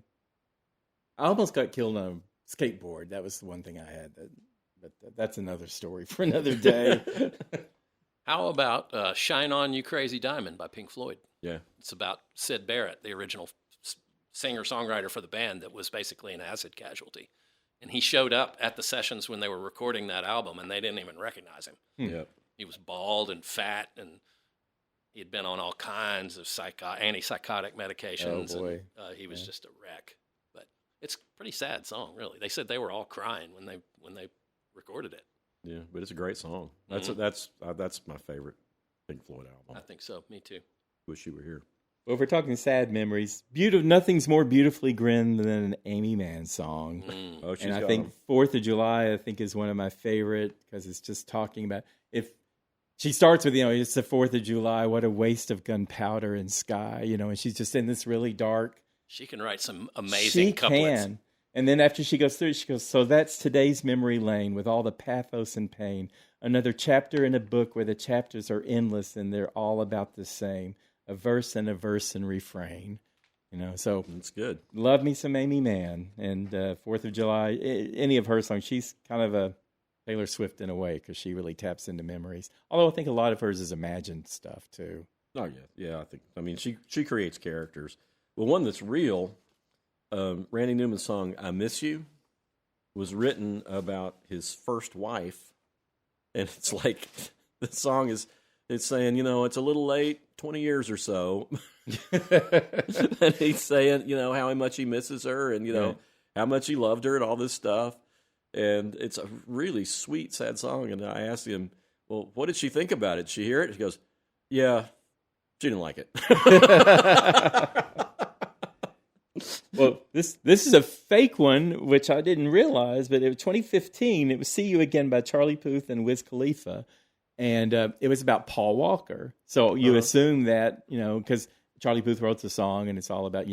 [SPEAKER 2] I almost got killed on a skateboard. That was the one thing I had. But that's another story for another day.
[SPEAKER 1] How about Shine On You Crazy Diamond by Pink Floyd?
[SPEAKER 3] Yeah.
[SPEAKER 1] It's about Sid Barrett, the original singer-songwriter for the band that was basically an acid casualty. And he showed up at the sessions when they were recording that album, and they didn't even recognize him.
[SPEAKER 3] Yep.
[SPEAKER 1] He was bald and fat, and he had been on all kinds of antipsychotic medications.
[SPEAKER 2] Oh, boy.
[SPEAKER 1] And, he was just a wreck. But it's a pretty sad song, really. They said they were all crying when they recorded it.
[SPEAKER 3] Yeah, but it's a great song. That's my favorite Pink Floyd album.
[SPEAKER 1] I think so. Me too.
[SPEAKER 3] Wish you were here.
[SPEAKER 2] Well, if we're talking sad memories, nothing's more beautifully grim than an Amy Mann song.
[SPEAKER 3] Oh,
[SPEAKER 2] and I think 4th of July, is one of my favorite because it's just talking about if she starts with, it's the 4th of July, what a waste of gunpowder and sky, and she's just in this really dark.
[SPEAKER 1] She can write some amazing couplets.
[SPEAKER 2] Can. And then after she goes through it, she goes, so that's today's memory lane with all the pathos and pain. Another chapter in a book where the chapters are endless and they're all about the same. A verse and refrain. So
[SPEAKER 3] it's good.
[SPEAKER 2] Love me some Amy Mann. And 4th of July, any of her songs, she's kind of a Taylor Swift in a way because she really taps into memories. Although I think a lot of hers is imagined stuff too.
[SPEAKER 3] Oh, yeah. Yeah, she creates characters. Well, one that's real, Randy Newman's song, I Miss You, was written about his first wife. And it's like, the song it's saying, it's a little late, 20 years or so. And he's saying, how much he misses her and, how much he loved her and all this stuff. And it's a really sweet, sad song. And I asked him, well, what did she think about it? Did she hear it? He goes, yeah, she didn't like it.
[SPEAKER 2] Well, this is a fake one, which I didn't realize, but it was 2015. It was See You Again by Charlie Puth and Wiz Khalifa. And it was about Paul Walker. So you assume that, because Charlie Puth wrote the song and it's all about,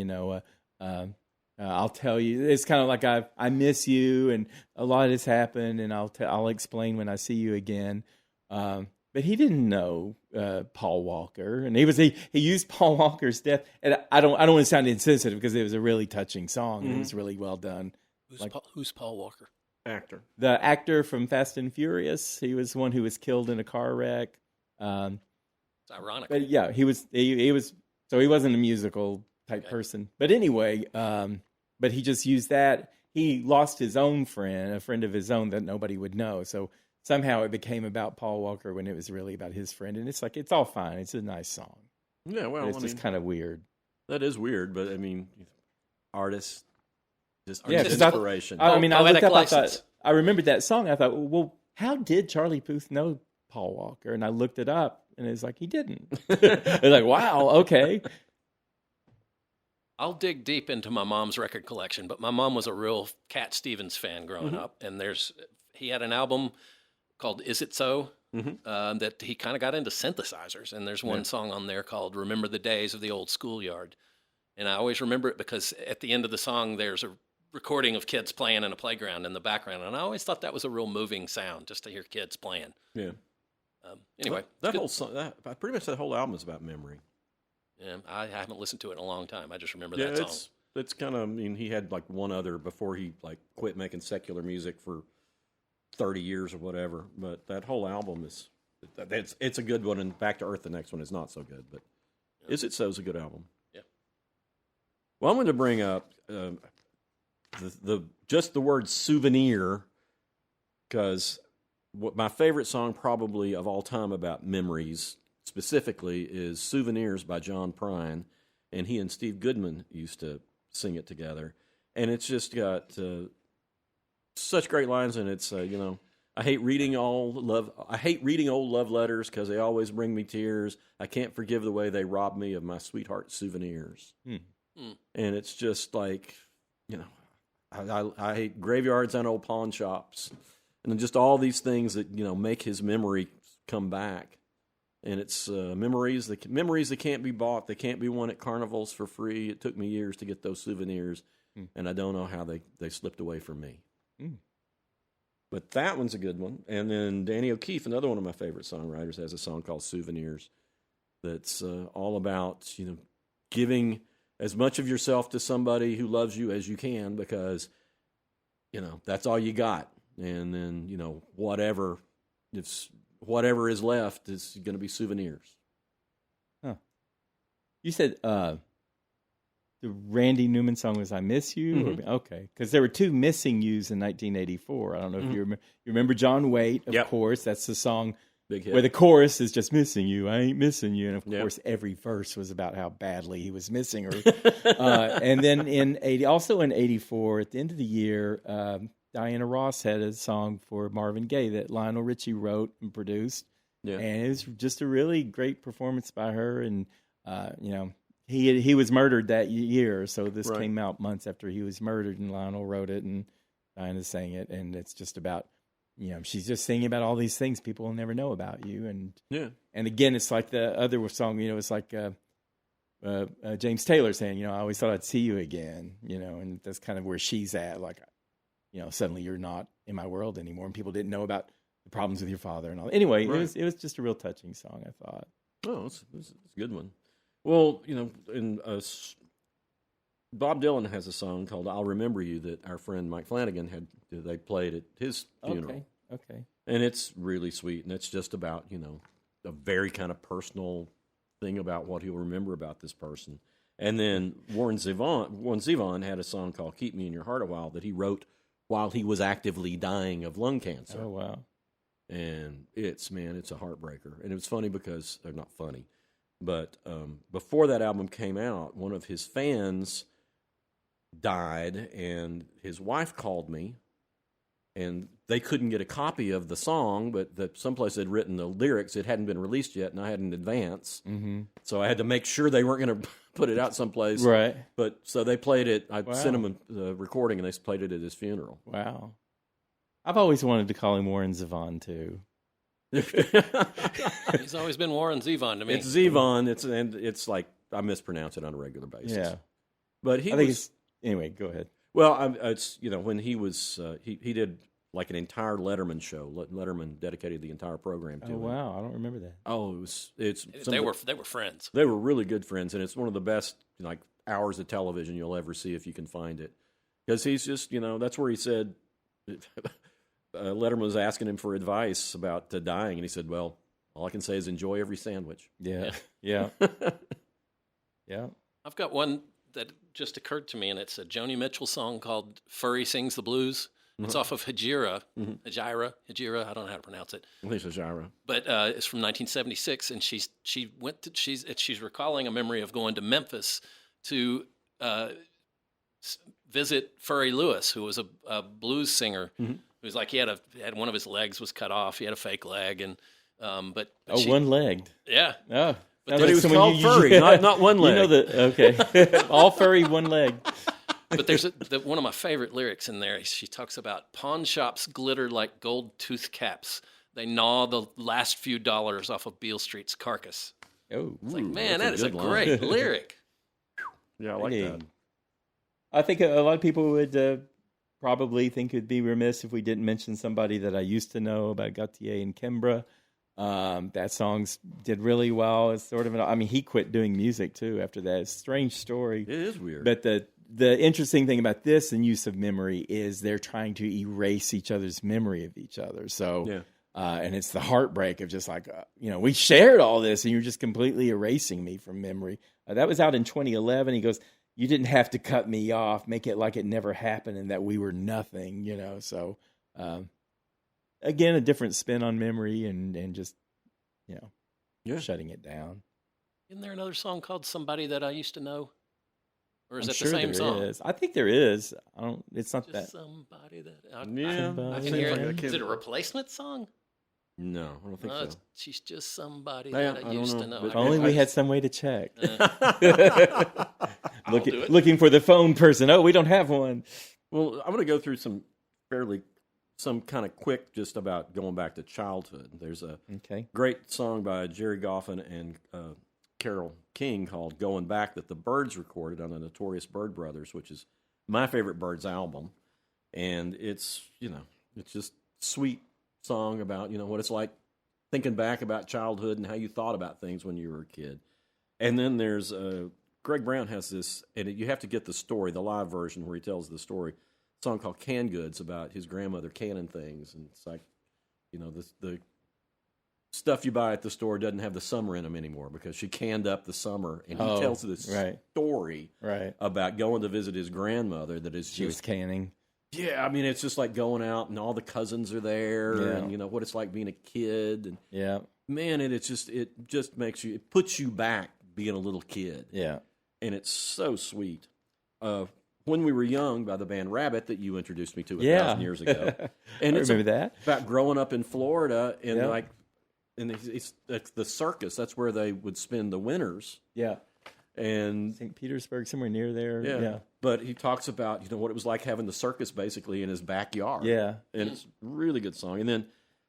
[SPEAKER 2] I'll tell you. It's kind of like I miss you and a lot has happened and I'll explain when I see you again. But he didn't know Paul Walker, and he used Paul Walker's death. And I don't want to sound insensitive because it was a really touching song. Mm-hmm. It was really well done.
[SPEAKER 1] Who's Paul Walker?
[SPEAKER 3] Actor.
[SPEAKER 2] The actor from Fast and Furious. He was one who was killed in a car wreck.
[SPEAKER 1] It's ironic.
[SPEAKER 2] But yeah, he was. So he wasn't a musical type person. But anyway, but he just used that. He lost his own friend, a friend of his own that nobody would know. So somehow it became about Paul Walker when it was really about his friend. And it's like, it's all fine. It's a nice song.
[SPEAKER 3] Yeah, well,
[SPEAKER 2] but it's just kind of weird.
[SPEAKER 3] That is weird, but artists,
[SPEAKER 2] just
[SPEAKER 3] inspiration.
[SPEAKER 2] I looked up, I remembered that song. I thought, well, how did Charlie Puth know Paul Walker? And I looked it up, and it's like, he didn't. It's like, wow, okay.
[SPEAKER 1] I'll dig deep into my mom's record collection, but my mom was a real Cat Stevens fan growing up, and he had an album called Is It So? Mm-hmm. That he kind of got into synthesizers, and there's one song on there called Remember the Days of the Old Schoolyard. And I always remember it because at the end of the song, there's a recording of kids playing in a playground in the background, and I always thought that was a real moving sound, just to hear kids playing.
[SPEAKER 3] Yeah.
[SPEAKER 1] Anyway.
[SPEAKER 3] That whole song, pretty much that whole album is about memory.
[SPEAKER 1] Yeah, I haven't listened to it in a long time. I just remember that song.
[SPEAKER 3] It's kind of, he had like one other before he quit making secular music for 30 years or whatever, but that whole album it's a good one, and Back to Earth, the next one, is not so good, but Is It So is a good album.
[SPEAKER 1] Yeah.
[SPEAKER 3] Well, I'm going to bring up just the word souvenir, because my favorite song probably of all time about memories specifically is Souvenirs by John Prine, and he and Steve Goodman used to sing it together, and it's just got such great lines, and it's I hate reading old love letters because they always bring me tears. I can't forgive the way they rob me of my sweetheart's souvenirs. And it's just like, I hate graveyards and old pawn shops, and just all these things that make his memory come back. And it's memories that can't be bought. They can't be won at carnivals for free. It took me years to get those souvenirs, and I don't know how they slipped away from me. But that one's a good one. And then Danny O'Keefe, another one of my favorite songwriters, has a song called Souvenirs that's all about, giving as much of yourself to somebody who loves you as you can, because that's all you got. And then whatever is left is going to be souvenirs.
[SPEAKER 2] Huh. You said the Randy Newman song was "I Miss You."
[SPEAKER 3] Mm-hmm.
[SPEAKER 2] Okay, because there were two "Missing Yous" in 1984. I don't know if you remember. You remember John Waite, of course. That's the song.
[SPEAKER 3] Big hit.
[SPEAKER 2] Where the chorus is just "missing you, I ain't missing you," and of course every verse was about how badly he was missing her. And then in '84, at the end of the year, Diana Ross had a song for Marvin Gaye that Lionel Richie wrote and produced, and it was just a really great performance by her. And he was murdered that year, so this came out months after he was murdered, and Lionel wrote it, and Diana sang it, and it's just about. She's just singing about all these things people will never know about you. And again, it's like the other song, it's like James Taylor saying, I always thought I'd see you again, and that's kind of where she's at. Like, suddenly you're not in my world anymore, and people didn't know about the problems with your father and all. Anyway, it was just a real touching song, I thought.
[SPEAKER 3] Oh, it's a good one. Well, Bob Dylan has a song called "I'll Remember You" that our friend Mike Flanagan they played at his funeral.
[SPEAKER 2] Okay.
[SPEAKER 3] And it's really sweet, and it's just about, a very kind of personal thing about what he'll remember about this person. And then Warren Zevon had a song called "Keep Me in Your Heart a While" that he wrote while he was actively dying of lung cancer.
[SPEAKER 2] Oh, wow.
[SPEAKER 3] And it's a heartbreaker. And it was funny because, or not funny, but before that album came out, one of his fans died, and his wife called me, and they couldn't get a copy of the song, but someplace had written the lyrics. It hadn't been released yet, and I had an advance. Mm-hmm. So I had to make sure they weren't going to put it out someplace.
[SPEAKER 2] Right.
[SPEAKER 3] But so they played it. I sent them a recording, and they played it at his funeral.
[SPEAKER 2] Wow. I've always wanted to call him Warren Zevon, too.
[SPEAKER 1] He's always been Warren Zevon to me.
[SPEAKER 3] It's Zevon. It's like I mispronounce it on a regular basis.
[SPEAKER 2] Yeah.
[SPEAKER 3] But
[SPEAKER 2] anyway, go ahead.
[SPEAKER 3] Well, it's when he was he did like an entire Letterman show. Letterman dedicated the entire program to him.
[SPEAKER 2] Oh wow, I don't remember that.
[SPEAKER 3] Oh,
[SPEAKER 1] they were friends.
[SPEAKER 3] They were really good friends, and it's one of the best hours of television you'll ever see if you can find it. Because he's just that's where he said Letterman was asking him for advice about dying, and he said, "Well, all I can say is enjoy every sandwich."
[SPEAKER 2] Yeah. Yeah.
[SPEAKER 1] I've got one that just occurred to me, and it's a Joni Mitchell song called "Furry Sings the Blues." It's off of Hejira. I don't know how to pronounce it.
[SPEAKER 3] I think it's Hejira.
[SPEAKER 1] But it's from 1976, and she's recalling a memory of going to Memphis to visit Furry Lewis, who was a blues singer. Mm-hmm. It was like he had one of his legs was cut off. He had a fake leg, and
[SPEAKER 2] one-legged.
[SPEAKER 1] Yeah.
[SPEAKER 2] Oh.
[SPEAKER 3] But he was called Furry, not one leg.
[SPEAKER 2] Okay. All furry, one leg.
[SPEAKER 1] But there's one of my favorite lyrics in there. She talks about pawn shops glitter like gold tooth caps. They gnaw the last few dollars off of Beale Street's carcass.
[SPEAKER 2] Oh,
[SPEAKER 1] it's like, man, that is a great lyric.
[SPEAKER 3] Yeah, I like that.
[SPEAKER 2] I think a lot of people would probably think it'd be remiss if we didn't mention somebody that I used to know about Gautier and Kimbra. That song did really well. It's sort of he quit doing music too after that. It's a strange story. It
[SPEAKER 3] is weird.
[SPEAKER 2] But the interesting thing about this and use of memory is they're trying to erase each other's memory of each other. So, and it's the heartbreak of just like, we shared all this and you're just completely erasing me from memory. That was out in 2011. He goes, you didn't have to cut me off, make it like it never happened and that we were nothing, So, again, a different spin on memory and just, shutting it down.
[SPEAKER 1] Isn't there another song called "Somebody That I Used to Know"? Or is
[SPEAKER 2] I'm
[SPEAKER 1] that
[SPEAKER 2] sure
[SPEAKER 1] the same song?
[SPEAKER 2] Is. I think there is. It's not
[SPEAKER 1] just
[SPEAKER 2] that.
[SPEAKER 1] Somebody that I
[SPEAKER 3] can
[SPEAKER 1] hear it. Is it a replacement song?
[SPEAKER 3] No, I don't think so.
[SPEAKER 1] She's just somebody that I used to know.
[SPEAKER 2] If only we had some way to check.
[SPEAKER 1] Looking
[SPEAKER 2] looking for the phone person. Oh, we don't have one.
[SPEAKER 3] Well, I'm going to go through some kind of quick just about going back to childhood. There's a great song by Jerry Goffin and Carole King called "Going Back" that the Byrds recorded on the Notorious Byrd Brothers, which is my favorite Byrds album. And it's just sweet song about, what it's like thinking back about childhood and how you thought about things when you were a kid. And then there's Greg Brown has this, and you have to get the story, the live version where he tells the story. A song called "Canned Goods" about his grandmother canning things, and it's like, the stuff you buy at the store doesn't have the summer in them anymore because she canned up the summer, and he tells this story about going to visit his grandmother that is
[SPEAKER 2] she was canning.
[SPEAKER 3] Yeah, I mean, it's just like going out and all the cousins are there, and what it's like being a kid, and man, it just makes you, it puts you back being a little kid, and it's so sweet. When We Were Young by the band Rabbit that you introduced me to 1,000 years ago, and
[SPEAKER 2] I remember that
[SPEAKER 3] about growing up in Florida and and it's the circus. That's where they would spend the winters. Yeah. And
[SPEAKER 2] St. Petersburg, somewhere near there.
[SPEAKER 3] Yeah. But he talks about, what it was like having the circus basically in his backyard. Yeah. And it's a really good song. And then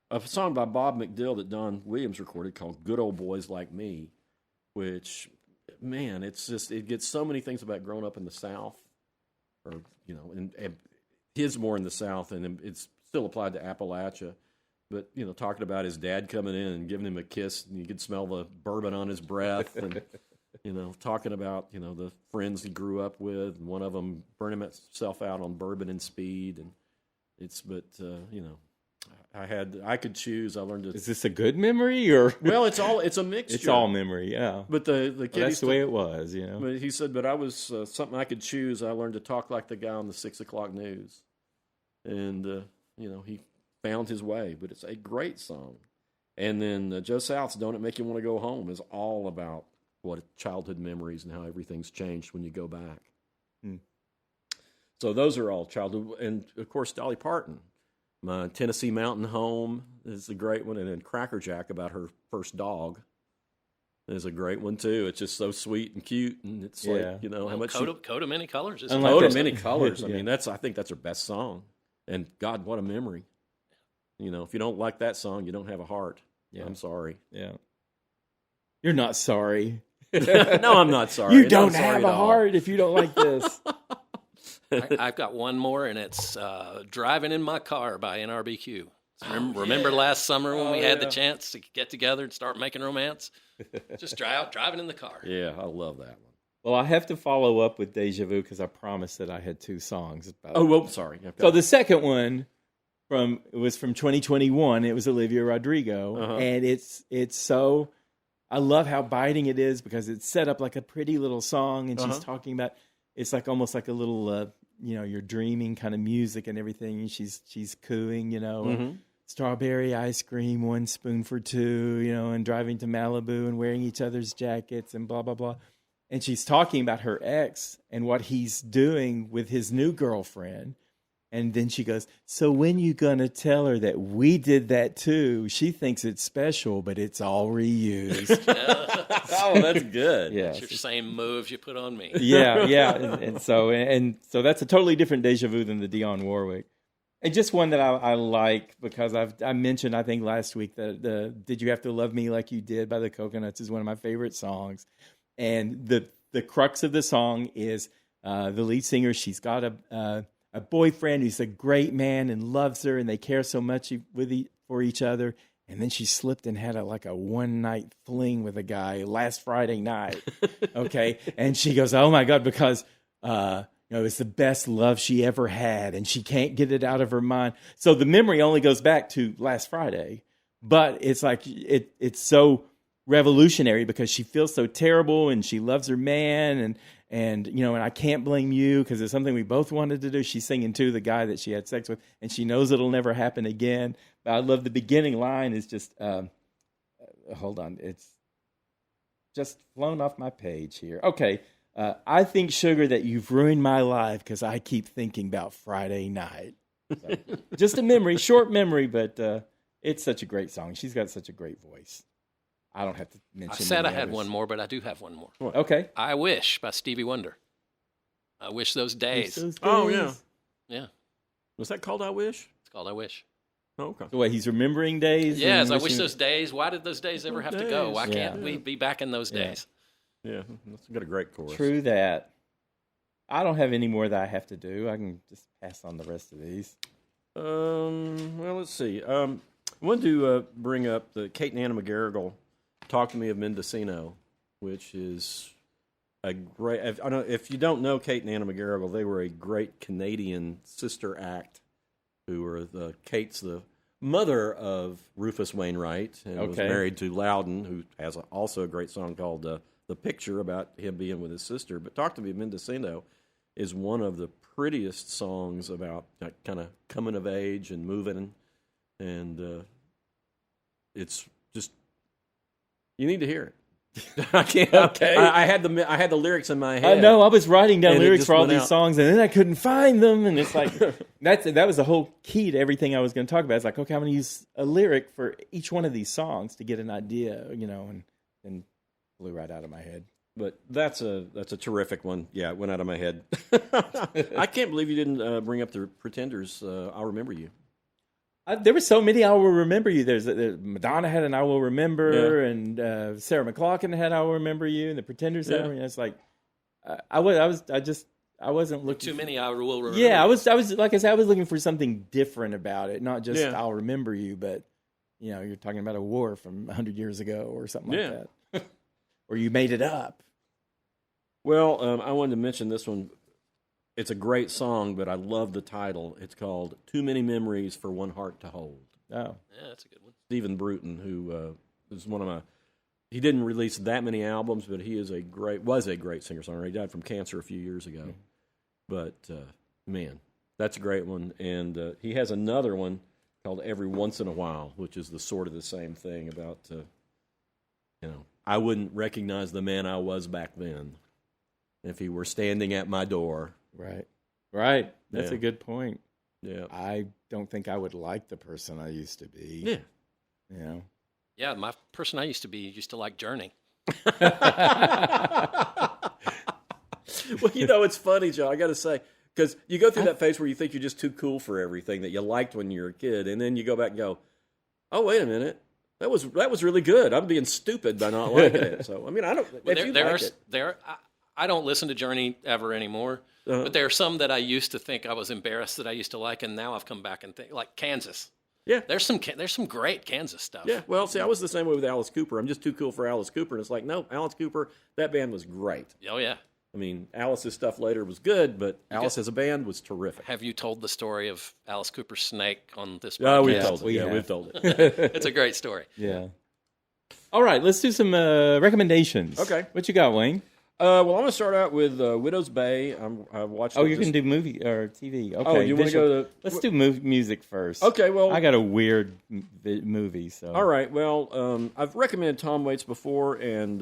[SPEAKER 3] a song by Bob McDill that Don Williams recorded called Good Old Boys Like Me, which, man, it gets so many things about growing up in the South, or, and his more in the South, and it's still applied to Appalachia. But, talking about his dad coming in and giving him a kiss, and you could smell the bourbon on his breath, and, talking about, the friends he grew up with, and one of them burning himself out on bourbon and speed. And I could choose. I learned to.
[SPEAKER 2] Is this a good memory or?
[SPEAKER 3] Well, it's a mixture.
[SPEAKER 2] It's all memory, yeah.
[SPEAKER 3] But the kid,
[SPEAKER 2] that's the way it was,
[SPEAKER 3] But he said, but I was something I could choose. I learned to talk like the guy on the 6 o'clock news, and he found his way. But it's a great song. And then Joe South's "Don't It Make You Want to Go Home" is all about what childhood memories and how everything's changed when you go back. So those are all childhood, and of course Dolly Parton. My Tennessee Mountain Home is a great one, and then Cracker Jack about her first dog is a great one too. It's just so sweet and cute, and it's like how much
[SPEAKER 1] Coat of Many Colors.
[SPEAKER 3] Coat of Many Colors. I mean, I think that's her best song, and God, what a memory. If you don't like that song, you don't have a heart. Yeah. I'm sorry.
[SPEAKER 2] Yeah, you're not sorry.
[SPEAKER 3] No, I'm not sorry.
[SPEAKER 2] You don't have a heart if you don't like this.
[SPEAKER 1] I've got one more, and it's "Driving in My Car" by NRBQ. Remember last summer when we had the chance to get together and start making romance? Just driving in the car.
[SPEAKER 3] Yeah, I love that one.
[SPEAKER 2] Well, I have to follow up with Deja Vu because I promised that I had two songs.
[SPEAKER 3] Sorry. Okay.
[SPEAKER 2] So the second one was from 2021. It was Olivia Rodrigo, and it's so. I love how biting it is because it's set up like a pretty little song, and she's talking about. It's like almost like a little, you're dreaming kind of music and everything. And she's cooing, strawberry ice cream, 1 spoon for 2, and driving to Malibu and wearing each other's jackets and blah, blah, blah. And she's talking about her ex and what he's doing with his new girlfriend. And then she goes, so when you going to tell her that we did that too? She thinks it's special, but it's all reused.
[SPEAKER 3] Oh, that's good.
[SPEAKER 1] Yeah, it's your same moves you put on me.
[SPEAKER 2] Yeah. And so that's a totally different Deja Vu than the Dionne Warwick. And just one that I like because I mentioned, I think last week, that the Did You Have to Love Me Like You Did by the Coconuts is one of my favorite songs. And the crux of the song is the lead singer, she's got a boyfriend who's a great man and loves her, and they care so much for each other. And then she slipped and had a one-night fling with a guy last Friday night. Okay, and she goes, "Oh my God," because it's the best love she ever had, and she can't get it out of her mind. So the memory only goes back to last Friday, but it's like it's so revolutionary because she feels so terrible, and she loves her man, and I can't blame you because it's something we both wanted to do. She's singing to the guy that she had sex with, and she knows it'll never happen again. But I love the beginning line is just, hold on, it's just flown off my page here. Okay, I think, sugar, that you've ruined my life because I keep thinking about Friday night. So, just a memory, short memory, but it's such a great song. She's got such a great voice. I don't have to mention.
[SPEAKER 1] I said I had one more, but I do have one more.
[SPEAKER 2] What? Okay.
[SPEAKER 1] "I Wish" by Stevie Wonder. I wish those days.
[SPEAKER 3] Oh, yeah.
[SPEAKER 1] Yeah.
[SPEAKER 3] Was that called "I Wish"?
[SPEAKER 1] It's called "I Wish."
[SPEAKER 3] Oh, okay.
[SPEAKER 2] The way he's remembering days.
[SPEAKER 1] Yes, I wish those days. Why did those days ever have to go? Why can't we be back in those days?
[SPEAKER 3] Yeah, that's got a great chorus.
[SPEAKER 2] True that. I don't have any more that I have to do. I can just pass on the rest of these.
[SPEAKER 3] Well, let's see. I wanted to bring up the Kate and Anna McGarrigle "Talk to Me of Mendocino," which is a great. If you don't know Kate and Anna McGarrigle, they were a great Canadian sister act who were Kate's the mother of Rufus Wainwright and was married to Loudon, who has also a great song called "The Picture" about him being with his sister. But "Talk to Me, Mendocino" is one of the prettiest songs about kind of coming of age and moving, and it's just you need to hear it. I can't. Okay. I had the lyrics in my head.
[SPEAKER 2] I know. I was writing down lyrics for all these
[SPEAKER 3] out.
[SPEAKER 2] songs, and then I couldn't find them. And it's like that was the whole key to everything I was going to talk about. It's like, okay, I'm going to use a lyric for each one of these songs to get an idea, and blew right out of my head.
[SPEAKER 3] But that's a terrific one. Yeah, it went out of my head. I can't believe you didn't bring up the Pretenders. I'll Remember You.
[SPEAKER 2] There were so many I Will Remember You. There's Madonna had an I Will Remember, and Sarah McLachlan had I Will Remember You, and the Pretenders had. It's like I wasn't looking
[SPEAKER 1] too many. I Will Remember.
[SPEAKER 2] Yeah, I was like I said, I was looking for something different about it, not just I'll remember you, but you're talking about a war from 100 years ago or something like that, or you made it up.
[SPEAKER 3] Well, I wanted to mention this one. It's a great song, but I love the title. It's called "Too Many Memories for One Heart to Hold."
[SPEAKER 2] Oh,
[SPEAKER 1] yeah, that's a good one.
[SPEAKER 3] Stephen Bruton, who is one of my. He didn't release that many albums, but he was a great singer-songwriter. He died from cancer a few years ago. But man, that's a great one. And he has another one called "Every Once in a While," which is the sort of the same thing about I wouldn't recognize the man I was back then if he were standing at my door.
[SPEAKER 2] Right. That's a good point.
[SPEAKER 3] Yeah.
[SPEAKER 2] I don't think I would like the person I used to be.
[SPEAKER 3] Yeah.
[SPEAKER 1] Yeah, my person I used to be used to like Journey.
[SPEAKER 3] Well, it's funny, Joe. I got to say, because you go through that phase where you think you're just too cool for everything that you liked when you were a kid, and then you go back and go, "Oh, wait a minute, that was really good. I'm being stupid by not liking it." So, I mean, I don't.
[SPEAKER 1] Well, I don't listen to Journey ever anymore. But there are some that I used to think I was embarrassed that I used to like, and now I've come back and think, like Kansas.
[SPEAKER 3] Yeah,
[SPEAKER 1] there's some great Kansas stuff.
[SPEAKER 3] Yeah, well, see, I was the same way with Alice Cooper. I'm just too cool for Alice Cooper, and it's like, no, Alice Cooper, that band was great.
[SPEAKER 1] Oh yeah.
[SPEAKER 3] I mean, Alice's stuff later was good, but Alice as a band was terrific.
[SPEAKER 1] Have you told the story of Alice Cooper's snake on this podcast?
[SPEAKER 3] Oh, we've told it. We've told it.
[SPEAKER 1] It's a great story.
[SPEAKER 2] Yeah. All right, let's do some recommendations.
[SPEAKER 3] Okay.
[SPEAKER 2] What you got, Wayne?
[SPEAKER 3] Well, I'm going to start out with Widow's Bay. I watched.
[SPEAKER 2] Oh, you can do movie or TV. Okay.
[SPEAKER 3] Oh, you want to go to?
[SPEAKER 2] Let's do music first.
[SPEAKER 3] Okay. Well,
[SPEAKER 2] I got a weird movie. So.
[SPEAKER 3] All right. Well, I've recommended Tom Waits before, and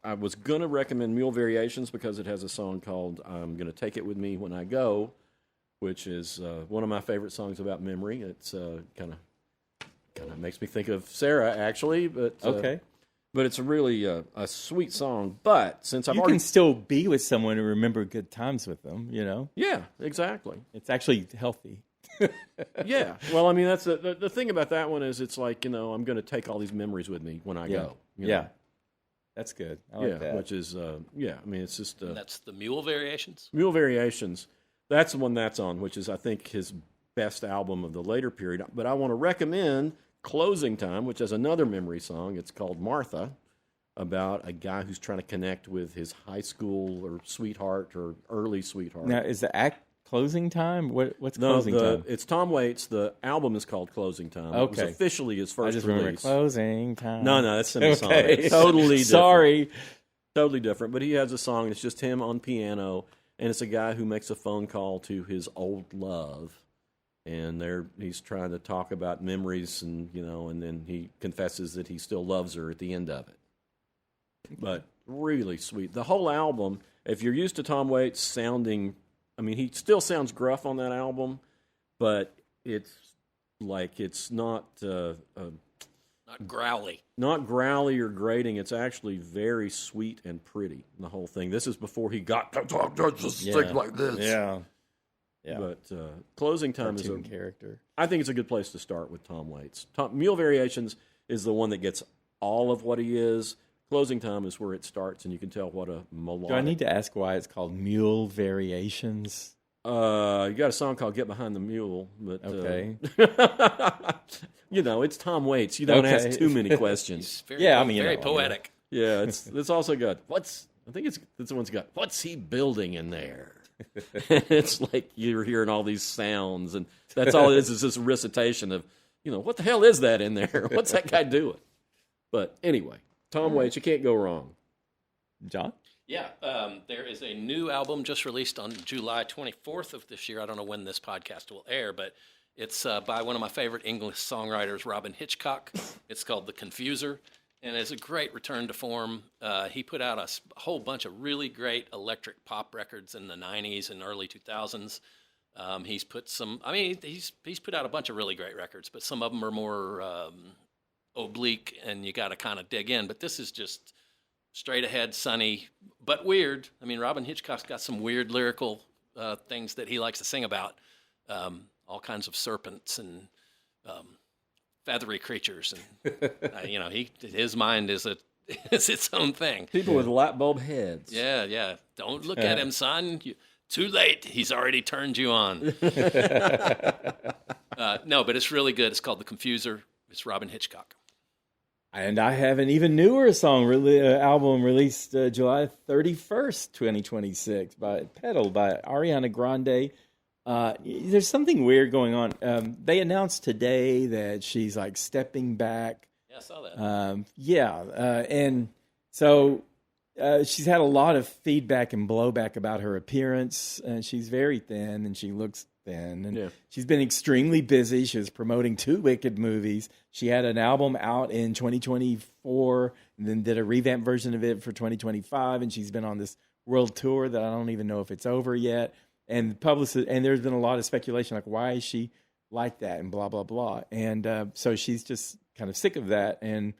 [SPEAKER 3] I was going to recommend Mule Variations because it has a song called "I'm Going to Take It With Me When I Go," which is one of my favorite songs about memory. It's kind of makes me think of Sarah, actually. But
[SPEAKER 2] okay.
[SPEAKER 3] But it's really a sweet song. But since
[SPEAKER 2] you can still be with someone and remember good times with them,
[SPEAKER 3] Yeah, exactly.
[SPEAKER 2] It's actually healthy.
[SPEAKER 3] Yeah. Well, I mean, that's the thing about that one is it's like, I'm going to take all these memories with me when I go.
[SPEAKER 2] Yeah. That's good. I like that.
[SPEAKER 3] Which is, I mean, it's just...
[SPEAKER 1] that's the Mule Variations?
[SPEAKER 3] Mule Variations. That's the one that's on, which is, I think, his best album of the later period. But I want to recommend Closing Time, which has another memory song. It's called Martha, about a guy who's trying to connect with his high school or sweetheart or early sweetheart.
[SPEAKER 2] Now, is the act Closing Time? What's Closing Time?
[SPEAKER 3] It's Tom Waits. The album is called Closing Time.
[SPEAKER 2] Okay.
[SPEAKER 3] It was officially his first
[SPEAKER 2] I just
[SPEAKER 3] release.
[SPEAKER 2] remember Closing Time.
[SPEAKER 3] No, that's Semisonic.
[SPEAKER 2] Okay.
[SPEAKER 3] Totally different.
[SPEAKER 2] Sorry.
[SPEAKER 3] Totally different. But he has a song. It's just him on piano, and it's a guy who makes a phone call to his old love. And he's trying to talk about memories, and and then he confesses that he still loves her at the end of it. But really sweet. The whole album, if you're used to Tom Waits sounding, I mean, he still sounds gruff on that album, but it's not
[SPEAKER 1] not growly.
[SPEAKER 3] Not growly or grating. It's actually very sweet and pretty, the whole thing. This is before he got to talk just like this.
[SPEAKER 2] Yeah.
[SPEAKER 3] Yeah. But Closing Time is a
[SPEAKER 2] character.
[SPEAKER 3] I think it's a good place to start with Tom Waits. Mule Variations is the one that gets all of what he is. Closing Time is where it starts, and you can tell what a melodic...
[SPEAKER 2] Do I need to ask why it's called Mule Variations?
[SPEAKER 3] You got a song called Get Behind the Mule, but...
[SPEAKER 2] Okay.
[SPEAKER 3] It's Tom Waits. You don't ask too many questions.
[SPEAKER 1] Very poetic.
[SPEAKER 3] Yeah, it's also good. What's I think it's the one's got, what's he building in there? It's like you're hearing all these sounds, and that's all it is this recitation of, what the hell is that in there? What's that guy doing? But anyway, Tom Waits, you can't go wrong.
[SPEAKER 2] John?
[SPEAKER 1] Yeah, there is a new album just released on July 24th of this year. I don't know when this podcast will air, but it's by one of my favorite English songwriters, Robin Hitchcock. It's called The Confuser, and it's a great return to form. He put out a whole bunch of really great electric pop records in the 90s and early 2000s. He's put he's put out a bunch of really great records, but some of them are more oblique, and you got to kind of dig in. But this is just straight ahead, sunny, but weird. I mean, Robin Hitchcock's got some weird lyrical things that he likes to sing about. All kinds of serpents and feathery creatures, and his mind is its own thing.
[SPEAKER 3] People with light bulb heads.
[SPEAKER 1] Yeah. Don't look at him, son. Too late. He's already turned you on. No, but it's really good. It's called The Confuser. It's Robin Hitchcock.
[SPEAKER 2] And I have an even newer album released July 31st, 2026 by Pedal by Ariana Grande. There's something weird going on. They announced today that she's like stepping back.
[SPEAKER 1] Yeah, I saw that.
[SPEAKER 2] And so she's had a lot of feedback and blowback about her appearance. She's very thin, and she looks thin. And she's been extremely busy. She was promoting 2 Wicked movies. She had an album out in 2024, and then did a revamped version of it for 2025. And she's been on this world tour that I don't even know if it's over yet. And there's been a lot of speculation, like, why is she like that, and blah, blah, blah. And so she's just kind of sick of that. And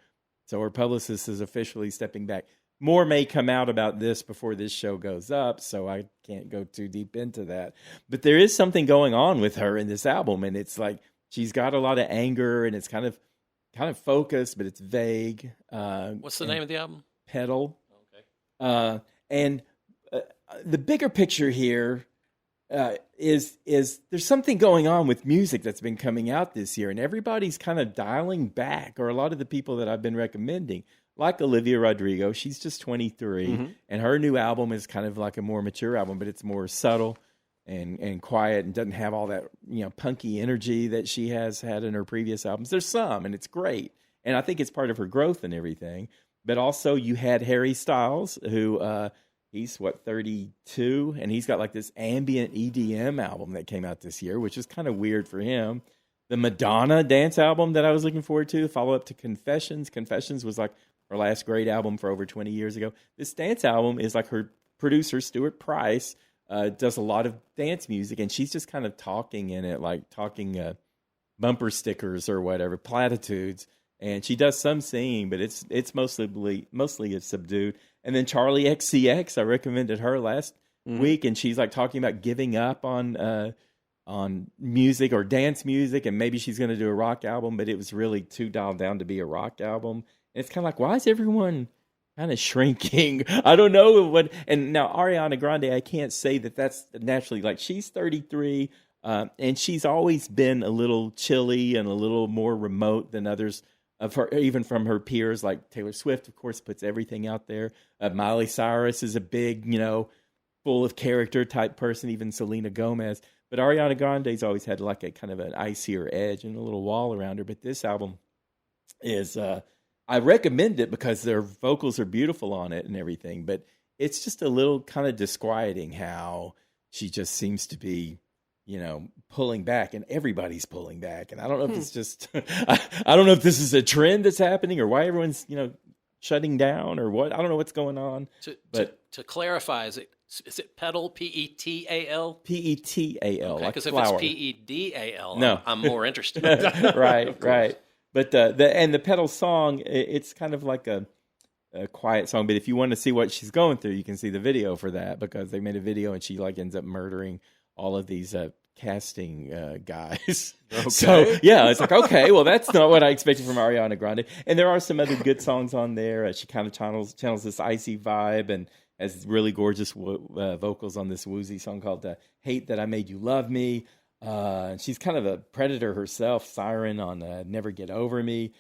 [SPEAKER 2] so her publicist is officially stepping back. More may come out about this before this show goes up, so I can't go too deep into that. But there is something going on with her in this album, and it's like she's got a lot of anger, and it's kind of focused, but it's vague.
[SPEAKER 1] What's the name of the album?
[SPEAKER 2] Pedal.
[SPEAKER 1] Okay.
[SPEAKER 2] And the bigger picture here is there's something going on with music that's been coming out this year, and everybody's kind of dialing back, or a lot of the people that I've been recommending, like Olivia Rodrigo. She's just 23, and her new album is kind of like a more mature album, but it's more subtle and quiet, and doesn't have all that punky energy that she has had in her previous albums. There's some, and it's great, and I think it's part of her growth and everything. But also, you had Harry Styles, who he's 32, and he's got like this ambient EDM album that came out this year, which is kind of weird for him. The Madonna dance album that I was looking forward to, follow up to Confessions. Confessions was like her last great album for over 20 years ago. This dance album is like her producer, Stuart Price, does a lot of dance music, and she's just kind of talking in it, like talking bumper stickers or whatever, platitudes. And she does some singing, but it's mostly it's subdued. And then Charlie XCX, I recommended her last week, and she's like talking about giving up on music or dance music, and maybe she's going to do a rock album, but it was really too dialed down to be a rock album. And it's kind of like, why is everyone kind of shrinking? I don't know what. And now Ariana Grande, I can't say that that's naturally, like, she's 33, and she's always been a little chilly and a little more remote than others of her, even from her peers. Like Taylor Swift, of course, puts everything out there. Miley Cyrus is a big, full of character type person, even Selena Gomez. But Ariana Grande's always had like a kind of an icier edge and a little wall around her. But this album is, I recommend it because their vocals are beautiful on it and everything. But it's just a little kind of disquieting how she just seems to be, pulling back, and everybody's pulling back. And I don't know if it's just, I don't know if this is a trend that's happening, or why everyone's, shutting down, or what. I don't know what's going on.
[SPEAKER 1] To clarify, is it pedal, P-E-T-A-L?
[SPEAKER 2] P-E-T-A-L,
[SPEAKER 1] okay,
[SPEAKER 2] like
[SPEAKER 1] because if
[SPEAKER 2] flower.
[SPEAKER 1] it's P-E-D-A-L,
[SPEAKER 2] no.
[SPEAKER 1] I'm more interested.
[SPEAKER 2] Right. But the pedal song, it's kind of like a quiet song. But if you want to see what she's going through, you can see the video for that, because they made a video and she like ends up murdering all of these casting guys. Okay. So yeah, it's like, okay, well, that's not what I expected from Ariana Grande. And there are some other good songs on there. She kind of channels this icy vibe, and has really gorgeous vocals on this woozy song called Hate That I Made You Love Me. She's kind of a predator herself, Siren on Never Get Over Me.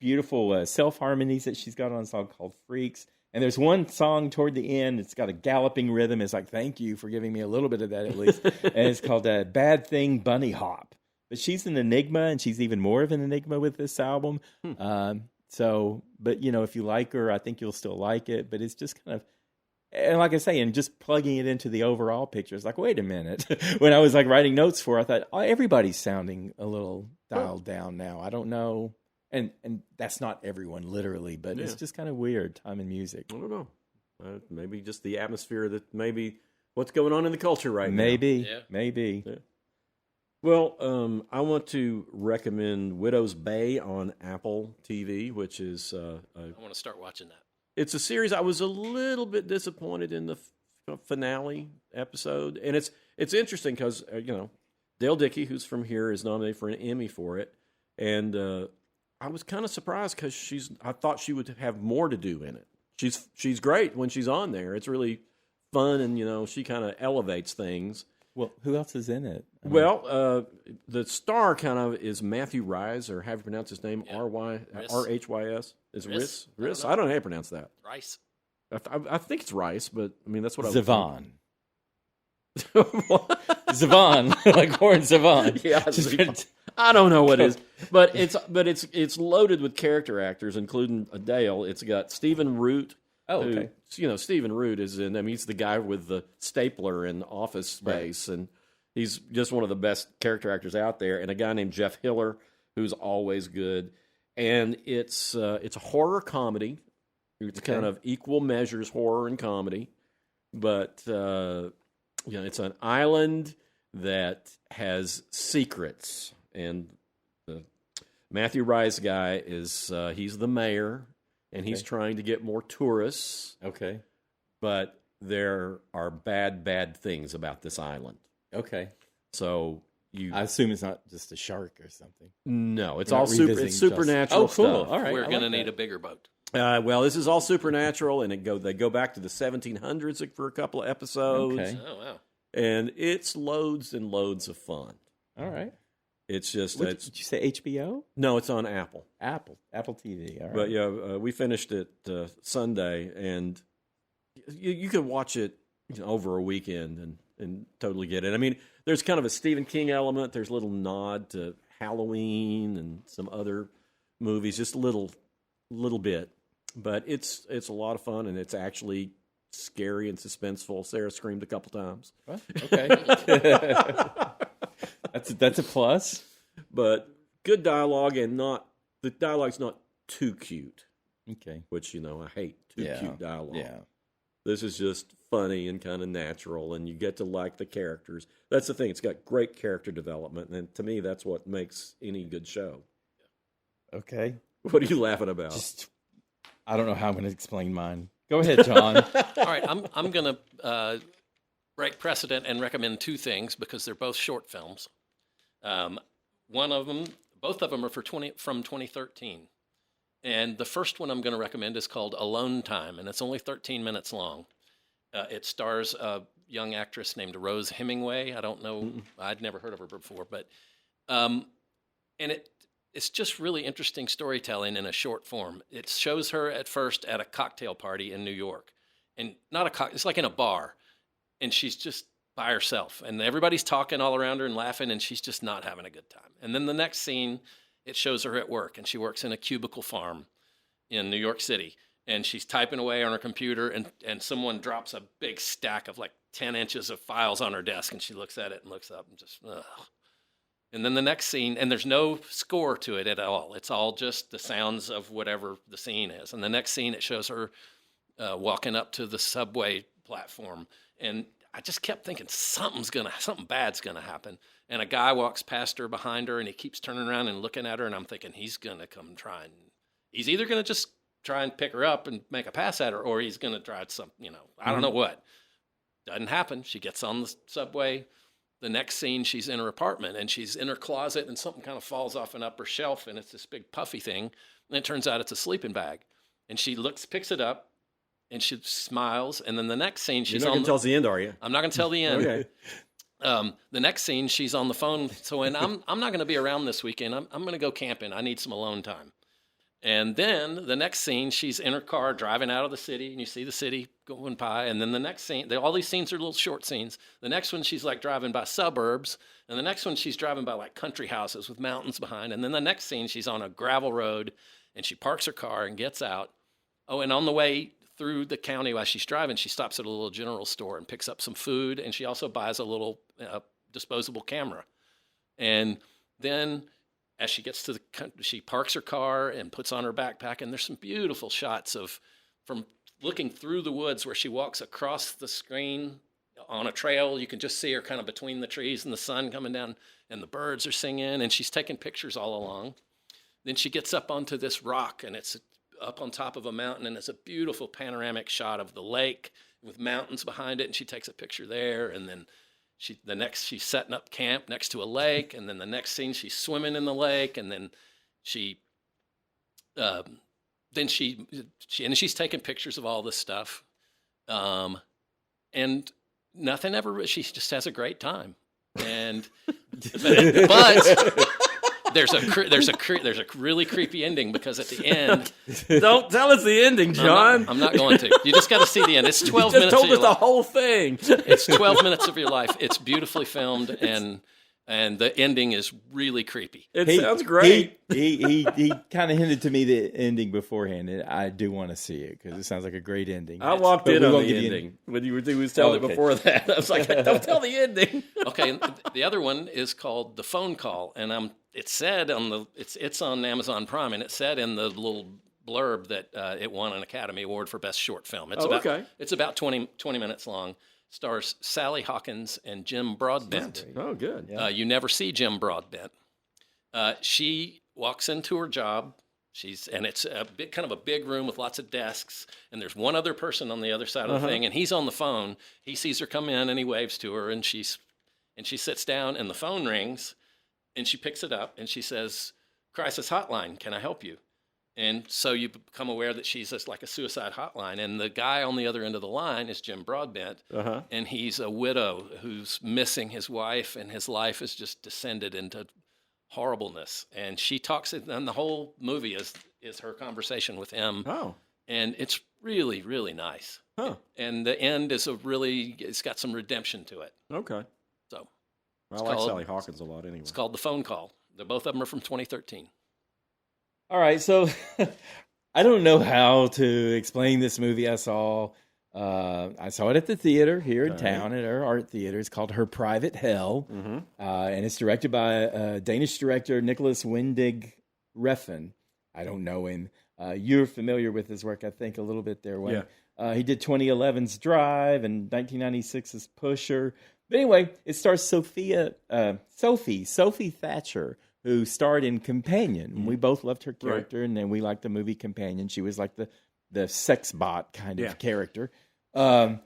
[SPEAKER 2] Beautiful self-harmonies that she's got on a song called Freaks. And there's one song toward the end. It's got a galloping rhythm. It's like, thank you for giving me a little bit of that at least. And it's called Bad Thing Bunny Hop. But she's an enigma, and she's even more of an enigma with this album. But, if you like her, I think you'll still like it. But it's just kind of, and like I say, and just plugging it into the overall picture, it's like, wait a minute. When I was like writing notes for it, I thought, oh, everybody's sounding a little dialed down now. I don't know. And that's not everyone literally, but it's just kind of weird time in music.
[SPEAKER 3] I don't know. Maybe just the atmosphere that maybe what's going on in the culture right now.
[SPEAKER 2] Maybe.
[SPEAKER 3] Yeah. Well, I want to recommend Widow's Bay on Apple TV, which is
[SPEAKER 1] I want to start watching that.
[SPEAKER 3] It's a series. I was a little bit disappointed in the finale episode, and it's interesting because Dale Dickey, who's from here, is nominated for an Emmy for it, and I was kind of surprised because I thought she would have more to do in it. She's great when she's on there. It's really fun, and she kind of elevates things.
[SPEAKER 2] Well, who else is in it?
[SPEAKER 3] The star kind of is Matthew Rhys, or how do you pronounce his name? R-H-Y-S. Is Riss? Riss? I don't know how you pronounce that.
[SPEAKER 1] Rice.
[SPEAKER 3] I think it's Rice, but I mean that's what
[SPEAKER 2] Zevon.
[SPEAKER 3] What?
[SPEAKER 2] Zevon, like Warren Zevon.
[SPEAKER 3] Yeah, I don't know what it is, but it's loaded with character actors, including Dale. It's got Stephen Root.
[SPEAKER 2] Oh, okay.
[SPEAKER 3] Stephen Root is in. I mean, he's the guy with the stapler in Office Space, and he's just one of the best character actors out there. And a guy named Jeff Hiller, who's always good. And it's a horror comedy. It's kind of equal measures horror and comedy, but it's an island that has secrets. And the Matthew Rhys guy is he's the mayor, and he's trying to get more tourists.
[SPEAKER 2] Okay,
[SPEAKER 3] but there are bad things about this island.
[SPEAKER 2] Okay,
[SPEAKER 3] so.
[SPEAKER 2] I assume it's not just a shark or something.
[SPEAKER 3] No, it's all supernatural
[SPEAKER 2] stuff.
[SPEAKER 3] Stuff.
[SPEAKER 2] All right,
[SPEAKER 1] we're going to need a bigger boat.
[SPEAKER 3] Well, this is all supernatural, and they go back to the 1700s for a couple of episodes.
[SPEAKER 2] Okay.
[SPEAKER 1] Oh, wow.
[SPEAKER 3] And it's loads and loads of fun.
[SPEAKER 2] All right.
[SPEAKER 3] It's just...
[SPEAKER 2] Did you say HBO?
[SPEAKER 3] No, it's on Apple.
[SPEAKER 2] Apple TV, all right.
[SPEAKER 3] But, we finished it Sunday, and you can watch it over a weekend and totally get it. I mean, there's kind of a Stephen King element. There's a little nod to Halloween and some other movies, just a little bit. But it's a lot of fun, and it's actually scary and suspenseful. Sarah screamed a couple times.
[SPEAKER 2] Well, okay. That's a plus.
[SPEAKER 3] But good dialogue, and the dialogue's not too cute.
[SPEAKER 2] Okay.
[SPEAKER 3] Which, I hate cute dialogue.
[SPEAKER 2] Yeah.
[SPEAKER 3] This is just funny and kind of natural, and you get to like the characters. That's the thing. It's got great character development, and to me, that's what makes any good show.
[SPEAKER 2] Okay.
[SPEAKER 3] What are you laughing about?
[SPEAKER 2] I don't know how I'm going to explain mine. Go ahead, John.
[SPEAKER 1] All right, I'm going to break precedent and recommend two things because they're both short films. Both of them are from 2013. And the first one I'm going to recommend is called Alone Time, and it's only 13 minutes long. It stars a young actress named Rose Hemingway. I don't know. I'd never heard of her before. But and it's just really interesting storytelling in a short form. It shows her at first at a cocktail party in New York. And it's like in a bar. And she's just by herself. And everybody's talking all around her and laughing, and she's just not having a good time. And then the next scene... it shows her at work, and she works in a cubicle farm in New York City. And she's typing away on her computer, and someone drops a big stack of like 10 inches of files on her desk, and she looks at it and looks up and just, ugh. And then the next scene, and there's no score to it at all. It's all just the sounds of whatever the scene is. And the next scene, it shows her walking up to the subway platform. And I just kept thinking something bad's gonna happen. And a guy walks past her behind her, and he keeps turning around and looking at her. And I'm thinking he's gonna come try and he's either gonna just try and pick her up and make a pass at her, or he's gonna try I don't know what. Doesn't happen. She gets on the subway. The next scene, she's in her apartment, and she's in her closet, and something kind of falls off an upper shelf, and it's this big puffy thing. And it turns out it's a sleeping bag. And she picks it up, and she smiles. And then the next scene, she's
[SPEAKER 3] You're not going to tell us the end, are you?
[SPEAKER 1] I'm not going to tell the end.
[SPEAKER 3] Okay.
[SPEAKER 1] The next scene, she's on the phone. So, and I'm not going to be around this weekend. I'm going to go camping. I need some alone time. And then the next scene, she's in her car driving out of the city, and you see the city going by. And then the next scene, all these scenes are little short scenes. The next one, she's like driving by suburbs. And the next one, she's driving by like country houses with mountains behind. And then the next scene, she's on a gravel road, and she parks her car and gets out. Oh, and on the way through the county while she's driving, she stops at a little general store and picks up some food. And she also buys a little disposable camera. And then as she gets to the country, she parks her car and puts on her backpack, and there's some beautiful shots from looking through the woods where she walks across the screen on a trail. You can just see her kind of between the trees and the sun coming down, and the birds are singing, and she's taking pictures all along. Then she gets up onto this rock, and it's up on top of a mountain, and it's a beautiful panoramic shot of the lake with mountains behind it, and she takes a picture there, and then she's setting up camp next to a lake, and then the next scene she's swimming in the lake, and then she's taking pictures of all this stuff, and nothing ever. She just has a great time, but there's a really creepy ending, because at the end,
[SPEAKER 3] don't tell us the ending, John.
[SPEAKER 1] I'm not going to. You just got to see the end. It's 12
[SPEAKER 3] you
[SPEAKER 1] minutes.
[SPEAKER 3] Told us the whole thing.
[SPEAKER 1] It's 12 minutes of your life. It's beautifully filmed, and the ending is really creepy.
[SPEAKER 3] It sounds great.
[SPEAKER 2] He kind of hinted to me the ending beforehand, and I do want to see it because it sounds like a great ending.
[SPEAKER 3] I walked in on the ending when he was telling it before that. I was like, don't tell the ending.
[SPEAKER 1] Okay, and the other one is called The Phone Call, and it said it's on Amazon Prime, and it said in the little blurb that it won an Academy Award for Best Short Film. It's about 20 minutes long. Stars Sally Hawkins and Jim Broadbent.
[SPEAKER 3] Oh, good. Yeah.
[SPEAKER 1] You never see Jim Broadbent. She walks into her job. And it's kind of a big room with lots of desks, and there's one other person on the other side of the thing, and he's on the phone. He sees her come in, and he waves to her, and she sits down, and the phone rings, and she picks it up, and she says, "Crisis hotline, can I help you?" And so you become aware that she's just like a suicide hotline. And the guy on the other end of the line is Jim Broadbent. And he's a widow who's missing his wife, and his life has just descended into horribleness. And she talks, and the whole movie is her conversation with him.
[SPEAKER 3] Oh.
[SPEAKER 1] And it's really, really nice.
[SPEAKER 3] Huh.
[SPEAKER 1] And the end is it's got some redemption to it.
[SPEAKER 3] Okay.
[SPEAKER 1] So
[SPEAKER 3] I like Sally Hawkins a lot anyway.
[SPEAKER 1] It's called The Phone Call. Both of them are from 2013.
[SPEAKER 2] All right, so I don't know how to explain this movie I saw. I saw it at the theater here in town at our art theater. It's called Her Private Hell, and it's directed by Danish director Nicholas Winding Refn. I don't know him. You're familiar with his work, I think, a little bit there. He did 2011's Drive and 1996's Pusher. But anyway, it stars Sophie Thatcher, who starred in Companion. We both loved her character, and then we liked the movie Companion. She was like the sex bot kind of character. And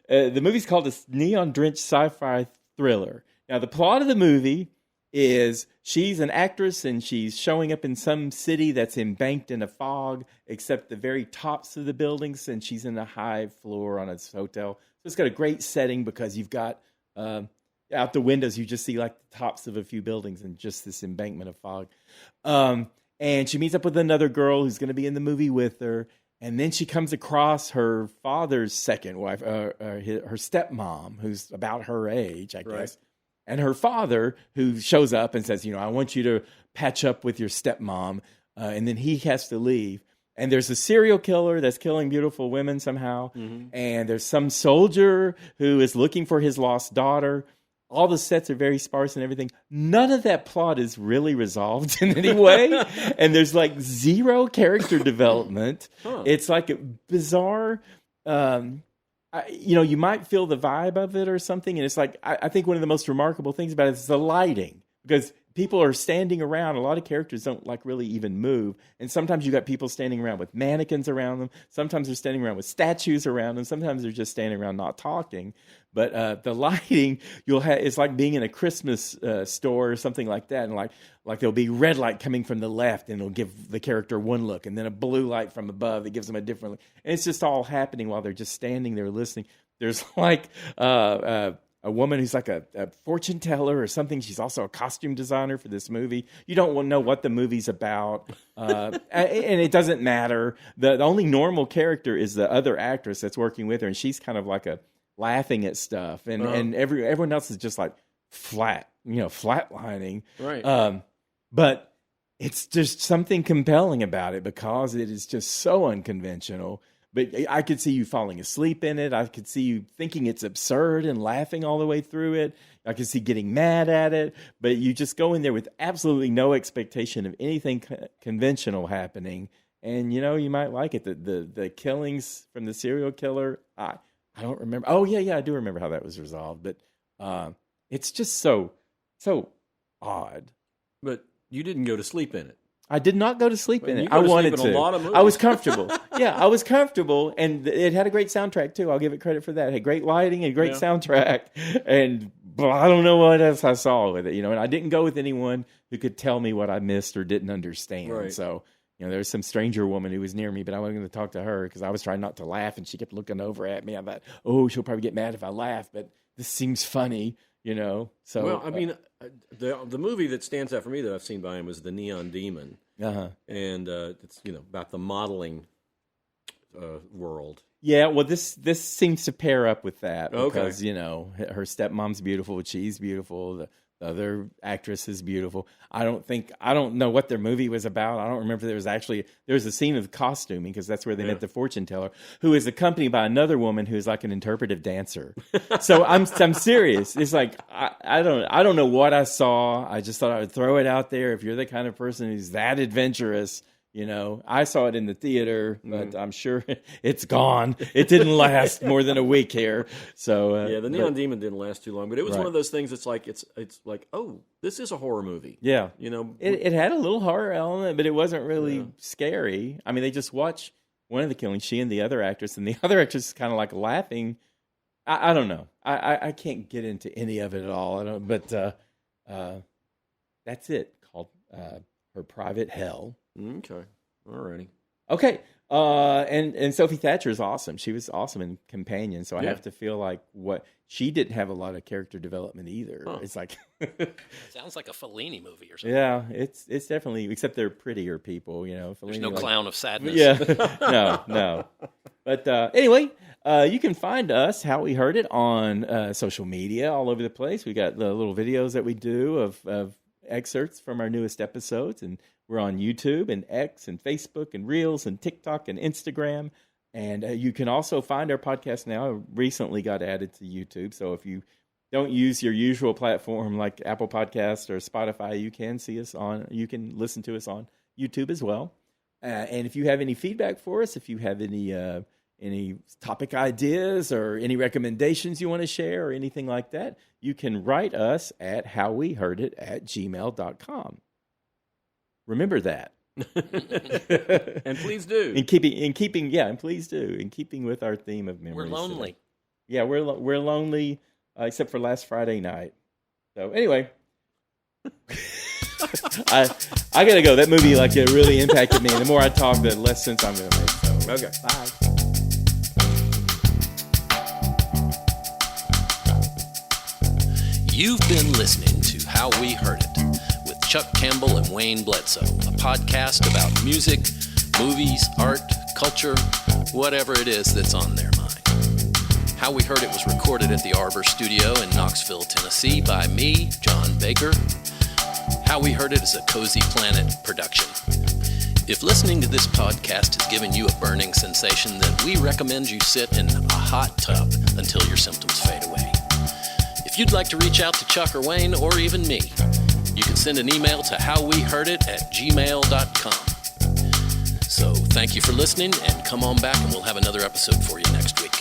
[SPEAKER 2] the movie's called a neon-drenched sci-fi thriller. Now, the plot of the movie is she's an actress, and she's showing up in some city that's embanked in a fog, except the very tops of the buildings, and she's in a high floor on a hotel. So it's got a great setting because you've got... out the windows, you just see like the tops of a few buildings and just this embankment of fog. And she meets up with another girl who's going to be in the movie with her. And then she comes across her father's second wife, her stepmom, who's about her age, I guess. And her father, who shows up and says, I want you to patch up with your stepmom. And then he has to leave. And there's a serial killer that's killing beautiful women somehow. And there's some soldier who is looking for his lost daughter. All the sets are very sparse and everything. None of that plot is really resolved in any way. And there's like zero character development. It's like a bizarre, you might feel the vibe of it or something. And it's like, I think one of the most remarkable things about it is the lighting. Because people are standing around. A lot of characters don't like really even move. And sometimes you got people standing around with mannequins around them. Sometimes they're standing around with statues around them. Sometimes they're just standing around not talking. But the lighting, it's like being in a Christmas store or something like that. And like there'll be red light coming from the left, and it'll give the character one look. And then a blue light from above that gives them a different look. And it's just all happening while they're just standing there listening. There's like... a woman who's like a fortune teller or something. She's also a costume designer for this movie. You don't know what the movie's about, and it doesn't matter. The only normal character is the other actress that's working with her, and she's kind of like laughing at stuff, and everyone else is just like flatlining.
[SPEAKER 3] Right.
[SPEAKER 2] But it's just something compelling about it because it is just so unconventional. But I could see you falling asleep in it. I could see you thinking it's absurd and laughing all the way through it. I could see getting mad at it. But you just go in there with absolutely no expectation of anything conventional happening. And, you might like it. The killings from the serial killer, I don't remember. Oh, yeah, I do remember how that was resolved. But it's just so odd.
[SPEAKER 3] But you didn't go to sleep in it.
[SPEAKER 2] I did not go to sleep in it.
[SPEAKER 3] I
[SPEAKER 2] wanted to.
[SPEAKER 3] A lot of movies.
[SPEAKER 2] I was comfortable. Yeah, I was comfortable, and it had a great soundtrack too. I'll give it credit for that. It had great lighting and great soundtrack, but I don't know what else I saw with it. And I didn't go with anyone who could tell me what I missed or didn't understand.
[SPEAKER 3] Right.
[SPEAKER 2] So there was some stranger woman who was near me, but I wasn't going to talk to her because I was trying not to laugh, and she kept looking over at me. I thought, oh, she'll probably get mad if I laugh, but this seems funny. So
[SPEAKER 3] well, I mean, the movie that stands out for me that I've seen by him was The Neon Demon, and it's about the modeling world.
[SPEAKER 2] Yeah, well, this seems to pair up with that because
[SPEAKER 3] Okay.
[SPEAKER 2] her stepmom's beautiful, she's beautiful, the other actress is beautiful. I don't know what their movie was about. I don't remember there was a scene of costuming because that's where they met the fortune teller, who is accompanied by another woman who's like an interpretive dancer. So I'm serious. It's like I don't know what I saw. I just thought I would throw it out there. If you're the kind of person who's that adventurous. I saw it in the theater, but I'm sure it's gone. It didn't last more than a week here. So
[SPEAKER 3] The Neon Demon didn't last too long, but it was one of those things. It's like oh, this is a horror movie.
[SPEAKER 2] Yeah, it had a little horror element, but it wasn't really scary. I mean, they just watch one of the killings, she and the other actress, and the other actress is kind of like laughing. I don't know. I can't get into any of it at all. But that's it. Called Her Private Hell.
[SPEAKER 3] Okay. Alrighty.
[SPEAKER 2] Okay. And Sophie Thatcher is awesome. She was awesome in Companion. So I have to feel like she didn't have a lot of character development either. Huh. It's like
[SPEAKER 1] sounds like a Fellini movie or something.
[SPEAKER 2] Yeah, it's definitely, except they're prettier people. Fellini,
[SPEAKER 1] there's no clown of sadness.
[SPEAKER 2] Yeah. No. But anyway, you can find us, How We Heard It, on social media all over the place. We got the little videos that we do of excerpts from our newest episodes, and we're on YouTube and X and Facebook and Reels and TikTok and Instagram. And you can also find our podcast now. It recently got added to YouTube. So if you don't use your usual platform like Apple Podcasts or Spotify, you can listen to us on YouTube as well. And if you have any feedback for us, if you have any topic ideas or any recommendations you want to share or anything like that, you can write us at howweheardit@gmail.com. Remember that.
[SPEAKER 3] And please do.
[SPEAKER 2] In keeping with our theme of memories.
[SPEAKER 1] We're lonely.
[SPEAKER 2] Today. Yeah, we're lonely, except for last Friday night. So anyway, I gotta go. That movie it really impacted me. And the more I talk, the less sense I'm gonna make. So
[SPEAKER 3] Okay.
[SPEAKER 2] Bye.
[SPEAKER 1] You've been listening to How We Heard It with Chuck Campbell and Wayne Bledsoe, a podcast about music, movies, art, culture, whatever it is that's on their mind. How We Heard It was recorded at the Arbor Studio in Knoxville, Tennessee by me, John Baker. How We Heard It is a Cozy Planet production. If listening to this podcast has given you a burning sensation, then we recommend you sit in a hot tub until your symptoms fade away. If you'd like to reach out to Chuck or Wayne or even me, you can send an email to howweheardit@gmail.com. So thank you for listening, and come on back and we'll have another episode for you next week.